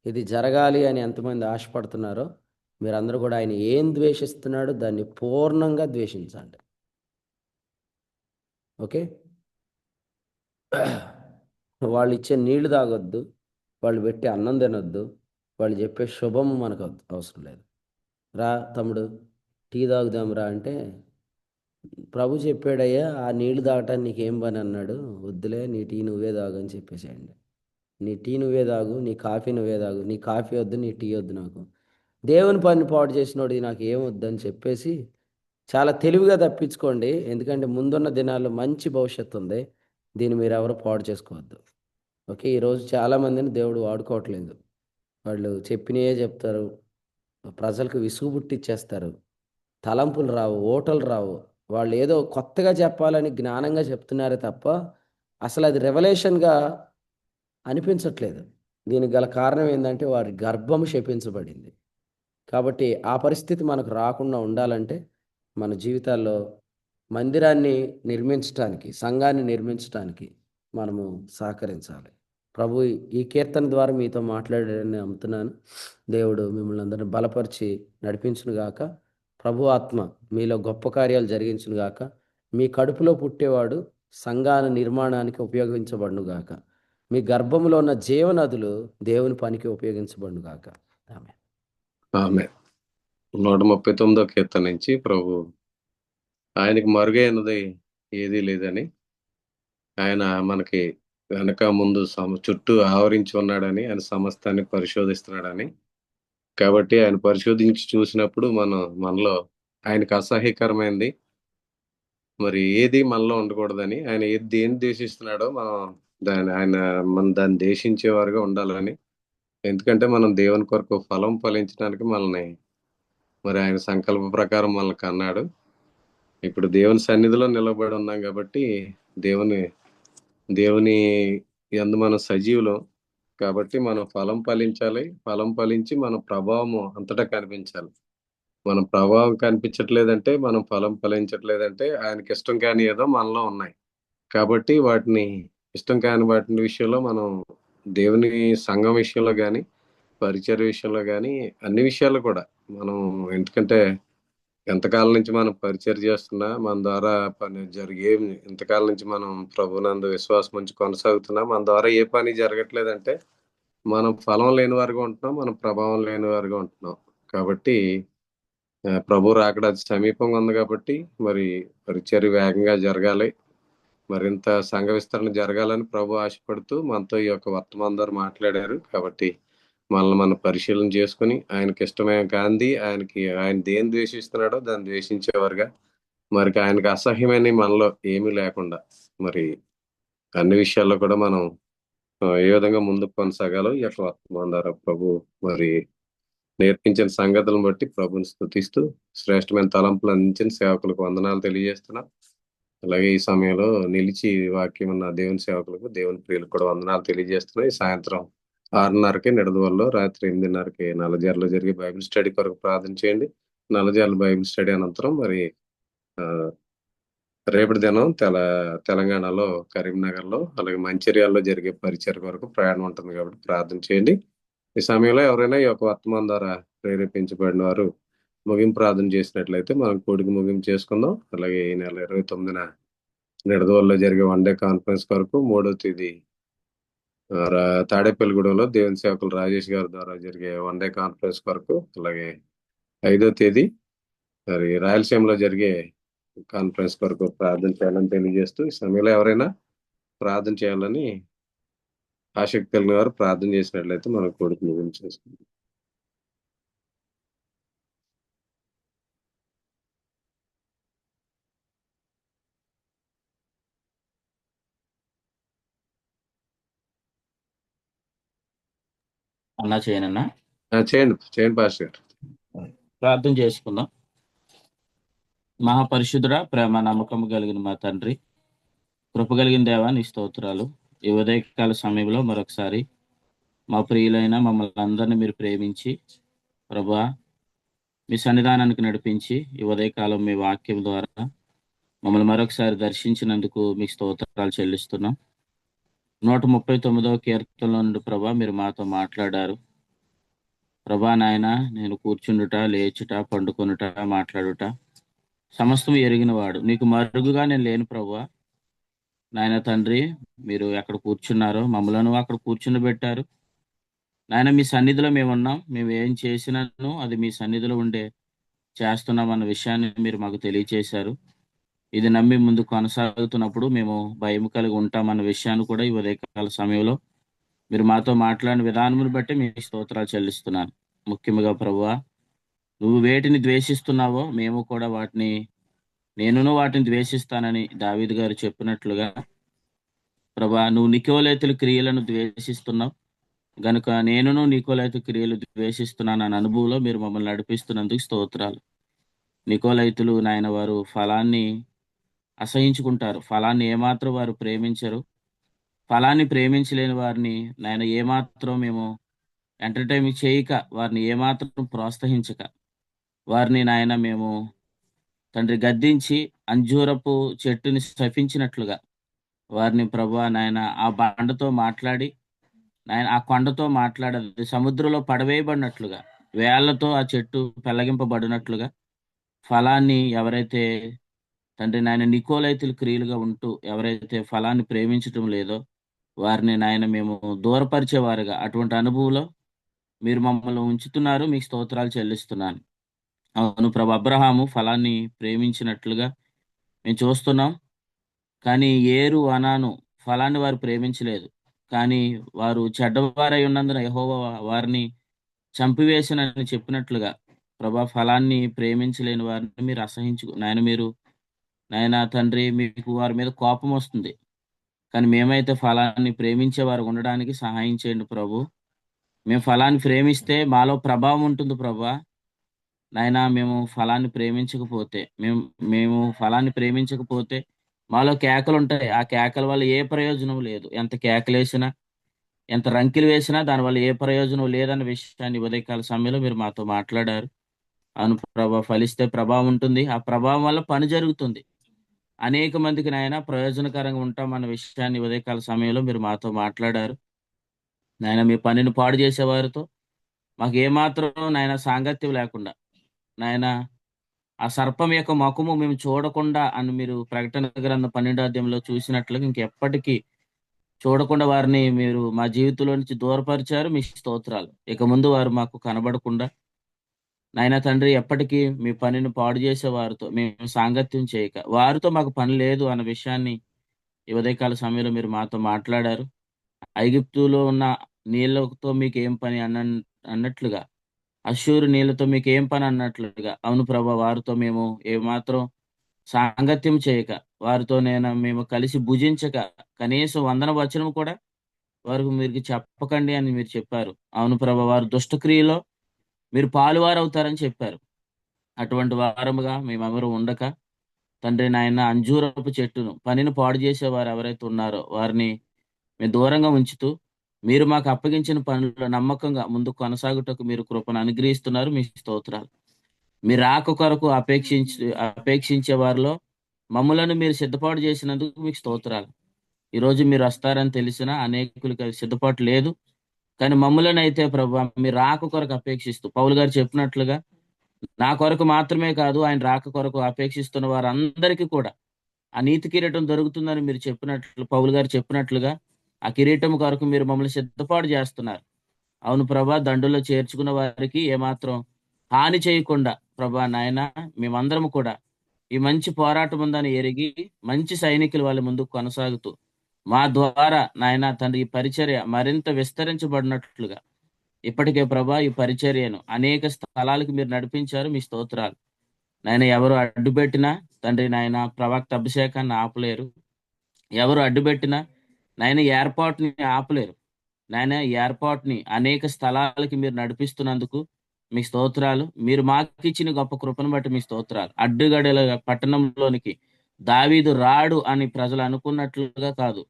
Speaker 1: ఇది జరగాలి అని ఎంతమంది ఆశపడుతున్నారో మీరందరూ కూడా ఆయన ఏం ద్వేషిస్తున్నాడో దాన్ని పూర్ణంగా ద్వేషించండి. ఓకే. వాళ్ళు ఇచ్చే నీళ్లు తాగొద్దు, వాళ్ళు పెట్టి అన్నం తినొద్దు, వాళ్ళు చెప్పే శుభము మనకు అవసరం లేదు. రా తమ్ముడు టీ తాగుదాం రా అంటే, ప్రభు చెప్పాడయ్యా ఆ నీళ్లు తాగటానికి నీకేం పని అన్నాడు. వద్దులే, నీ టీ నువ్వే తాగు అని చెప్పేసేయండి. నీ టీ నువ్వే తాగు, నీ కాఫీ నువ్వే తాగు. నీ కాఫీ వద్దు, నీ టీ వద్దు నాకు. దేవుని పని పాడు చేసినోడు నాకు ఏం వద్దని చెప్పేసి చాలా తెలివిగా తప్పించుకోండి. ఎందుకంటే ముందున్న దినాల్లో మంచి భవిష్యత్తు ఉంది. దీన్ని మీరు ఎవరు పాడు చేసుకోవద్దు. ఓకే. ఈరోజు చాలామందిని దేవుడు వాడుకోవట్లేదు. వాళ్ళు చెప్పినయే చెప్తారు, ప్రజలకు విసుగు పుట్టిచ్చేస్తారు. తలంపులు రావు, ఓటలు రావు. వాళ్ళు ఏదో కొత్తగా చెప్పాలని జ్ఞానంగా చెప్తున్నారే తప్ప, అసలు అది రెవల్యూషన్‌గా అనిపించట్లేదు. దీనికి గల కారణం ఏందంటే, వారి గర్భము శపించబడింది. కాబట్టి ఆ పరిస్థితి మనకు రాకుండా ఉండాలంటే, మన జీవితాల్లో మందిరాన్ని నిర్మించటానికి, సంఘాన్ని నిర్మించటానికి మనము సహకరించాలి. ప్రభు ఈ కీర్తన ద్వారా మీతో మాట్లాడాడని నమ్ముతున్నాను. దేవుడు మిమ్మల్ని అందరిని బలపరిచి నడిపించునుగాక. ప్రభు ఆత్మ మీలో గొప్ప కార్యాలు జరిగించునుగాక. మీ కడుపులో పుట్టేవాడు సంఘాల నిర్మాణానికి ఉపయోగించబడునుగాక. మీ గర్భంలో ఉన్న జీవనదులు దేవుని పనికి ఉపయోగించబడునుగాక. ఆమేన్.
Speaker 5: ఆమె 139వ కీర్తన నుంచి ప్రభు ఆయనకి మరుగైనది ఏదీ లేదని, ఆయన మనకి వెనక ముందు చుట్టూ ఆవరించి ఉన్నాడని, ఆయన సమస్తాన్ని పరిశోధిస్తున్నాడని, కాబట్టి ఆయన పరిశోధించి చూసినప్పుడు మనలో ఆయనకు అసహ్యకరమైంది మరి ఏది మనలో ఉండకూడదని, ఆయన దేన్ని ద్వేషిస్తున్నాడో మనం దాన్ని ద్వేషించేవారుగా ఉండాలని. ఎందుకంటే మనం దేవుని కొరకు ఫలం ఫలించడానికి మనల్ని మరి ఆయన సంకల్ప ప్రకారం మనల్ని కన్నాడు. ఇప్పుడు దేవుని సన్నిధిలో నిలబడి ఉన్నాం కాబట్టి దేవుని యందు మనం సజీవులం కాబట్టి మనం ఫలం ఫలించాలి. ఫలం ఫలించి మన ప్రభావము అంతటా కనిపించాలి. మన ప్రభావం కనిపించట్లేదంటే, మనం ఫలం ఫలించట్లేదంటే ఆయనకి ఇష్టం కాని ఏదో మనలో ఉన్నాయి. కాబట్టి వాటిని ఇష్టం కాని వాటి విషయంలో మనం దేవుని సంఘం విషయంలో గాని, పరిచర్య విషయంలో గాని, అన్ని విషయాల్లో కూడా మనం ఎందుకంటే ఎంతకాలం నుంచి మనం పరిచర్య చేస్తున్నా, మన ద్వారా పని ఇంతకాలం నుంచి మనం ప్రభునందు విశ్వాసం ఉంచి కొనసాగుతున్నా, మన ద్వారా ఏ పని జరగట్లేదంటే మనం ఫలం లేని వారుగా ఉంటున్నాం, మనం ప్రభావం లేని వారుగా ఉంటున్నాం. కాబట్టి ప్రభు రాకడ అతి సమీపంగా ఉంది కాబట్టి మరి పరిచర్య వేగంగా జరగాలి, మరింత సంఘ విస్తరణ జరగాలని ప్రభు ఆశపడుతూ మనతో ఈ యొక్క వర్తమానం ద్వారా మాట్లాడారు. కాబట్టి మనల్ని మనం పరిశీలన చేసుకుని ఆయనకి ఇష్టమైన కాంది ఆయన దేని ద్వేషిస్తున్నాడో దాన్ని ద్వేషించేవారుగా, మరి ఆయనకు అసహ్యమైన మనలో ఏమీ లేకుండా మరి అన్ని విషయాల్లో కూడా మనం ఏ విధంగా ముందుకు కొనసాగాలో ఈ యొక్క వర్తమానం ద్వారా ప్రభు మరి నేర్పించిన సంగతులను బట్టి ప్రభుని స్తుతిస్తూ శ్రేష్టమైన తలంపులు అందించిన సేవకులకు వందనాలు తెలియజేస్తున్నాం. అలాగే ఈ సమయంలో నిలిచి వాక్యం ఉన్న దేవుని సేవకులకు, దేవుని ప్రియులకు కూడా వందనాలు తెలియజేస్తున్నాయి. సాయంత్రం 6:30కి నిడదవోలులో, రాత్రి 8:30కి నల్లజర్లో జరిగే బైబిల్ స్టడీ కొరకు ప్రార్థన చేయండి. నల్లజర్ల బైబిల్ స్టడీ అనంతరం మరి రేపటి దినం తెలంగాణలో కరీంనగర్లో అలాగే మంచిర్యాలలో జరిగే పరిచర్య కొరకు ప్రయాణం ఉంటుంది కాబట్టి ప్రార్థన చేయండి. ఈ సమయంలో ఎవరైనా ఈ యొక్క వర్తమానం ద్వారా ప్రేరేపించబడిన వారు ముగింపు ప్రార్థన చేసినట్లయితే మనం కూడికి ముగింపు చేసుకుందాం. అలాగే ఈ నెల 29న నిడదవోలులో జరిగే వన్ డే కాన్ఫరెన్స్ కొరకు, 3వ తేదీ తాడేపల్లిగూడెంలో దేవుని సేవకులు రాజేష్ గారి ద్వారా జరిగే వన్ డే కాన్ఫరెన్స్ కొరకు, అలాగే 5వ తేదీ మరి రాయలసీమలో జరిగే కాన్ఫరెన్స్ కొరకు ప్రార్థన చేయాలని తెలియజేస్తూ, ఈ సమయంలో ఎవరైనా ప్రార్థన చేయాలని ఆసక్తి కలిగిన వారు ప్రార్థన చేసినట్లయితే మనం కూడికి ముగింపు చేసుకుందాం.
Speaker 3: అన్నా చేయనన్నా
Speaker 5: చేయండి పాస్టర్ గారు.
Speaker 3: ప్రార్థన చేసుకుందాం. మహాపరిశుద్ధుడా, ప్రేమ నమ్మకము కలిగిన మా తండ్రి, కృప కలిగిన దేవా నీ స్తోత్రాలు. ఈ ఉదయకాల సమయంలో మరొకసారి మా ప్రియులైన మమ్మల్ని అందరినీ మీరు ప్రేమించి ప్రభువా మీ సన్నిధానానికి నడిపించి ఈ ఉదయకాలం మీ వాక్యం ద్వారా మమ్మల్ని మరొకసారి దర్శించినందుకు మీకు స్తోత్రాలు చెల్లిస్తున్నాం. 139వ కీర్తనలో నుండి ప్రభా మీరు మాతో మాట్లాడారు. ప్రభా నాయన, నేను కూర్చుండుట, లేచుట, పండుకొనుట, మాట్లాడుట సమస్తం ఎరిగినవాడు, నీకు మరుగుగా నేను లేను ప్రభువా. నాయన తండ్రి, మీరు ఎక్కడ కూర్చున్నారో మమ్మలను అక్కడ కూర్చుండబెట్టారు. నాయన మీ సన్నిధిలో మేము ఉన్నాం. మేము ఏం చేసినాను అది మీ సన్నిధిలో ఉండే చేస్తున్నాం అన్న విషయాన్ని మీరు మాకు తెలియచేశారు. ఇది నమ్మి ముందు కొనసాగుతున్నప్పుడు మేము భయం కలిగి ఉంటామన్న విషయాన్ని కూడా ఈ ఉదయకాల సమయంలో మీరు మాతో మాట్లాడిన విధానమును బట్టి మీ స్తోత్రాలు చెల్లిస్తున్నాను. ముఖ్యంగా ప్రభువా, నువ్వు వేటిని ద్వేషిస్తున్నావో మేము కూడా నేనును వాటిని ద్వేషిస్తానని దావీదు గారు చెప్పినట్లుగా ప్రభా, నువ్వు నికోలేతుల క్రియలను ద్వేషిస్తున్నావు. గనుక నేనును నికోలైతు క్రియలు ద్వేషిస్తున్నాను అనే అనుభవంలో మీరు మమ్మల్ని నడిపిస్తున్నందుకు స్తోత్రాలు. నికోలైతులు నాయన వారు ఫలాన్ని అసహించుకుంటారు, ఫలాన్ని ఏమాత్రం వారు ప్రేమించరు. ఫలాన్ని ప్రేమించలేని వారిని నాయన ఏమాత్రం మేము ఎంటర్టైన్ చేయక, వారిని ఏమాత్రం ప్రోత్సహించక, వారిని నాయన మేము తండ్రి గద్దించి అంజూరపు చెట్టుని శపించినట్లుగా వారిని ప్రభువా నాయన ఆ బండతో మాట్లాడి, నాయన ఆ కొండతో మాట్లాడదు సముద్రంలో పడవేయబడినట్లుగా, వేళ్లతో ఆ చెట్టు పెళ్లగింపబడినట్లుగా ఫలాన్ని ఎవరైతే తండ్రి నాయన నికోలైతులు క్రియలుగా ఉంటూ ఎవరైతే ఫలాన్ని ప్రేమించటం లేదో వారిని నాయన మేము దూరపరిచేవారుగా అటువంటి అనుభవంలో మీరు మమ్మల్ని ఉంచుతున్నారు. మీకు స్తోత్రాలు చెల్లిస్తున్నాను. అవును ప్రభు, అబ్రహాము ఫలాన్ని ప్రేమించినట్లుగా మేము చూస్తున్నాం. కానీ ఏరు అనాను ఫలాన్ని వారు ప్రేమించలేదు. కానీ వారు చెడ్డవారై ఉన్నందున యెహోవా వారిని చంపివేసినని చెప్పినట్లుగా ప్రభా ఫలాన్ని ప్రేమించలేని వారిని మీరు నాయన మీరు నాయన తండ్రి మీకు వారి మీద కోపం వస్తుంది. కానీ మేమైతే ఫలాన్ని ప్రేమించే వారు ఉండడానికి సహాయం చేయండి ప్రభు. మేము ఫలాన్ని ప్రేమిస్తే మాలో ప్రభావం ఉంటుంది ప్రభా. నాయన మేము ఫలాన్ని ప్రేమించకపోతే మేము ఫలాన్ని ప్రేమించకపోతే మాలో కేకలు ఉంటాయి. ఆ కేకల వల్ల ఏ ప్రయోజనం లేదు. ఎంత కేకలు వేసినా, ఎంత రంకిలు వేసినా దానివల్ల ఏ ప్రయోజనం లేదన్న విషయాన్ని ఉదయకాల సమయంలో మీరు మాతో మాట్లాడారు. అవును ప్రభా, ఫలిస్తే ప్రభావం ఉంటుంది. ఆ ప్రభావం వల్ల పని జరుగుతుంది. అనేక మందికి నాయన ప్రయోజనకరంగా ఉంటాం అన్న విషయాన్ని ఉదయకాల సమయంలో మీరు మాతో మాట్లాడారు. నాయన మీ పనిని పాడు చేసే వారితో మాకు ఏమాత్రం నాయన సాంగత్యం లేకుండా, నాయన ఆ సర్పం యొక్క ముఖము మేము చూడకుండా అని మీరు ప్రకటన గ్రంథం 12వ అధ్యాయంలో చూసినట్లుగా ఇంకెప్పటికీ చూడకుండా వారిని మీరు మా జీవితంలో నుంచి దూరపరిచారు. మీ స్తోత్రాలు. ఇక ముందు వారు మాకు కనబడకుండా నాయన తండ్రి ఎప్పటికీ మీ పనిని పాడు చేసే వారితో మేము సాంగత్యం చేయక, వారితో మాకు పని లేదు అన్న విషయాన్ని ఈ ఉదయకాల సమయంలో మీరు మాతో మాట్లాడారు. ఐగుప్తులో ఉన్న నీళ్ళతో మీకు ఏం పని అన్నట్లుగా, అష్షూరు నీళ్ళతో మీకు ఏం పని అన్నట్లుగా, అవును ప్రభా, వారితో మేము ఏమాత్రం సాంగత్యం చేయక, వారితో మేము కలిసి భుజించక, కనీసం వందన వచనం కూడా వారికి మీరు చెప్పకండి అని మీరు చెప్పారు. అవును ప్రభా, వారు దుష్టక్రియలో మీరు పాలువారు అవుతారని చెప్పారు. అటువంటి వారముగా మేమెవరు ఉండక తండ్రి నాయన అంజూరపు చెట్టును పనిని పాడు చేసేవారు ఎవరైతే ఉన్నారో వారిని మేము దూరంగా ఉంచుతూ, మీరు మాకు అప్పగించిన పనుల్లో నమ్మకంగా ముందు కొనసాగుటకు మీరు కృపను అనుగ్రహిస్తున్నారు. మీ స్తోత్రాలు. మీ రాక కొరకు అపేక్షించే వారిలో మమ్ములను మీరు సిద్ధపాటు చేసినందుకు మీకు స్తోత్రాలు. ఈరోజు మీరు వస్తారని తెలిసిన అనేకులకి సిద్ధపాటు లేదు. కానీ మమ్ములను అయితే ప్రభు మీరు రాక కొరకు అపేక్షిస్తూ, పౌలు గారు చెప్పినట్లుగా నా కొరకు మాత్రమే కాదు, ఆయన రాక కొరకు అపేక్షిస్తున్న వారందరికీ కూడా ఆ నీతి కిరీటం దొరుకుతుందని మీరు చెప్పినట్లు, పౌలు గారు చెప్పినట్లుగా ఆ కిరీటం కొరకు మీరు మమ్మల్ని సిద్ధపాటు చేస్తున్నారు. అవును ప్రభా, దండులో చేర్చుకున్న వారికి ఏమాత్రం హాని చేయకుండా ప్రభా నాయన మేమందరం కూడా ఈ మంచి పోరాటం ఉందని ఎరిగి మంచి సైనికులు వాళ్ళ ముందుకు కొనసాగుతూ మా ద్వారా నాయన తండ్రి ఈ పరిచర్య మరింత విస్తరించబడినట్లుగా ఇప్పటికే ప్రభా ఈ పరిచర్యను అనేక స్థలాలకు మీరు నడిపించారు. మీ స్తోత్రాలు. నాయన ఎవరు అడ్డుపెట్టినా తండ్రి నాయన ప్రవక్త అభిషేకాన్ని ఆపలేరు. ఎవరు అడ్డుపెట్టినా నాయన ఏర్పాటుని ఆపలేరు. నాయన ఏర్పాటుని అనేక స్థలాలకి మీరు నడిపిస్తున్నందుకు మీ స్తోత్రాలు. మీరు మాకు ఇచ్చిన గొప్ప కృపను బట్టి మీ స్తోత్రాలు. అడ్డుగడల పట్టణంలోనికి దావీదు రాడు అని ప్రజలు అనుకున్నట్లుగా కాదు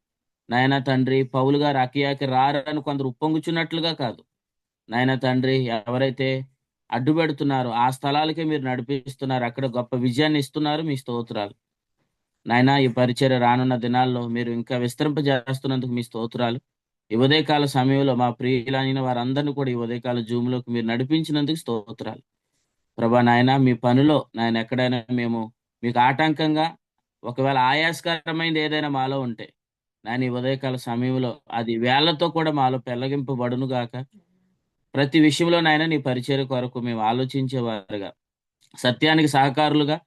Speaker 3: నాయన తండ్రి, పౌలు గారు అకియాకి రారని కొందరు ఉప్పొంగుచున్నట్లుగా కాదు నాయన తండ్రి, ఎవరైతే అడ్డు పెడుతున్నారో ఆ స్థలాలకే మీరు నడిపిస్తున్నారు. అక్కడ గొప్ప విజయాన్ని ఇస్తున్నారు. మీ స్తోత్రాలు. నాయన ఈ పరిచర్య రానున్న దినాల్లో మీరు ఇంకా విస్తరింపజేస్తున్నందుకు మీ స్తోత్రాలు. ఈ ఉదయకాల సమయంలో మా ప్రియులైన వారందరినీ కూడా ఈ ఉదయకాల జూమ్లోకి మీరు నడిపించినందుకు స్తోత్రాలు. ప్రభా నాయన మీ పనిలో నాయన ఎక్కడైనా మేము మీకు ఆటంకంగా ఒకవేళ ఆయాస్కరమైనది ఏదైనా మాలో ఉంటే నాయన ఈ ఉదయకాల సమయంలో అది వేళ్లతో కూడా మాలో పెళ్లగింపబడును గాక. ప్రతి విషయంలో నాయన నీ పరిచర్య కొరకు మేము ఆలోచించేవారుగా, సత్యానికి సహకారులుగా,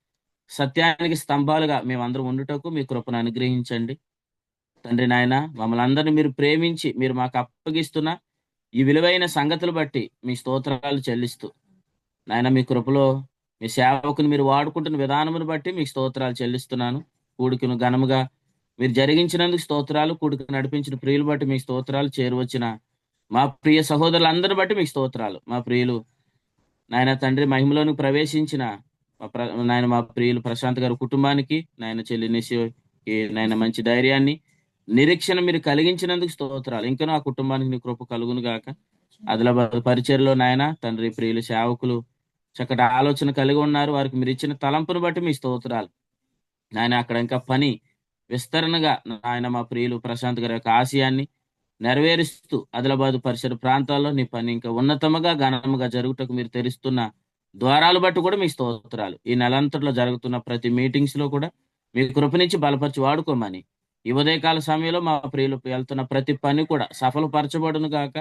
Speaker 3: సత్యానికి స్తంభాలుగా మేమందరం ఉండుటకు మీ కృపను అనుగ్రహించండి. తండ్రి నాయన మమ్మల్ని అందరినీ మీరు ప్రేమించి మీరు మాకు అప్పగిస్తున్న ఈ విలువైన సంగతులు బట్టి మీ స్తోత్రాలు చెల్లిస్తూ నాయన మీ కృపలో మీ సేవకుని మీరు వాడుకుంటున్న విధానమును బట్టి మీకు స్తోత్రాలు చెల్లిస్తున్నాను. కూడికను ఘనముగా మీరు జరిగించినందుకు స్తోత్రాలు. కూడికి నడిపించిన ప్రియులు బట్టి మీ స్తోత్రాలు. చేరువచ్చిన మా ప్రియ సహోదరులందరిని బట్టి మీకు స్తోత్రాలు. మా ప్రియులు నాయన తండ్రి మహిమలోనికి ప్రవేశించిన నాయన మా ప్రియులు ప్రశాంత్ గారి కుటుంబానికి, నాయన చెల్లి నిశకి నాయన మంచి ధైర్యాన్ని, నిరీక్షణ మీరు కలిగించినందుకు స్తోత్రాలు. ఇంకా ఆ కుటుంబానికి నీ కృప కలుగును గాక. ఆదిలాబాద్ పరిచర్లో నాయన తండ్రి ప్రియులు సేవకులు చక్కటి ఆలోచన కలిగి ఉన్నారు. వారికి మీరు ఇచ్చిన తలంపును బట్టి మీ స్తోత్రాలు. నాయన అక్కడ ఇంకా పని విస్తరణగా నాయన మా ప్రియులు ప్రశాంత్ గారి యొక్క ఆశయాన్ని నెరవేరుస్తూ ఆదిలాబాద్ పరిసర ప్రాంతాల్లో నీ పని ఇంకా ఉన్నతముగా ఘనముగా జరుగుటకు మీరు తెరుస్తున్న ద్వారాలు బట్టి కూడా మీ స్తోత్రాలు. ఈ నెలంతట్లో జరుగుతున్న ప్రతి మీటింగ్స్ లో కూడా మీ కృపనిచ్చి బలపరిచి వాడుకోమని, ఈ ఉదయకాల సమయంలో మా ప్రియులు వెళ్తున్న ప్రతి పని కూడా సఫలపరచబడును గాక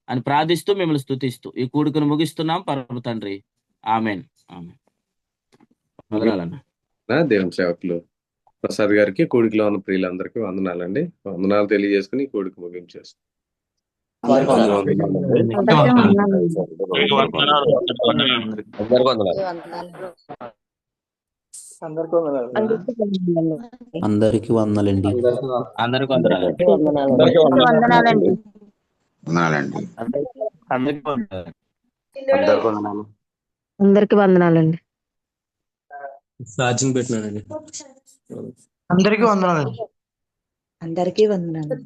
Speaker 3: అని ప్రార్థిస్తూ మిమ్మల్ని స్తుతిస్తూ ఈ కూడికను ముగిస్తున్నాం పరమ తండ్రి. ఆమెన్. ఆమెన్. వందనాలన్న.
Speaker 5: దేవుని సేవకులు ప్రసాద్ గారికి, కూడికలో ఉన్న ప్రియులందరికీ వందనాలండి. వందనాలు తెలియజేసుకుని ఈ కూడిక ముగించేస్తాం.
Speaker 6: అందరికి వందనాలండి.
Speaker 3: అందరికీ వందనాలండి.
Speaker 7: అందరికి వందనాలండి.
Speaker 6: ఛార్జింగ్ పెట్టినానండి.
Speaker 4: అందరికీ వందనాలండి.
Speaker 7: అందరికీ వందనాలు.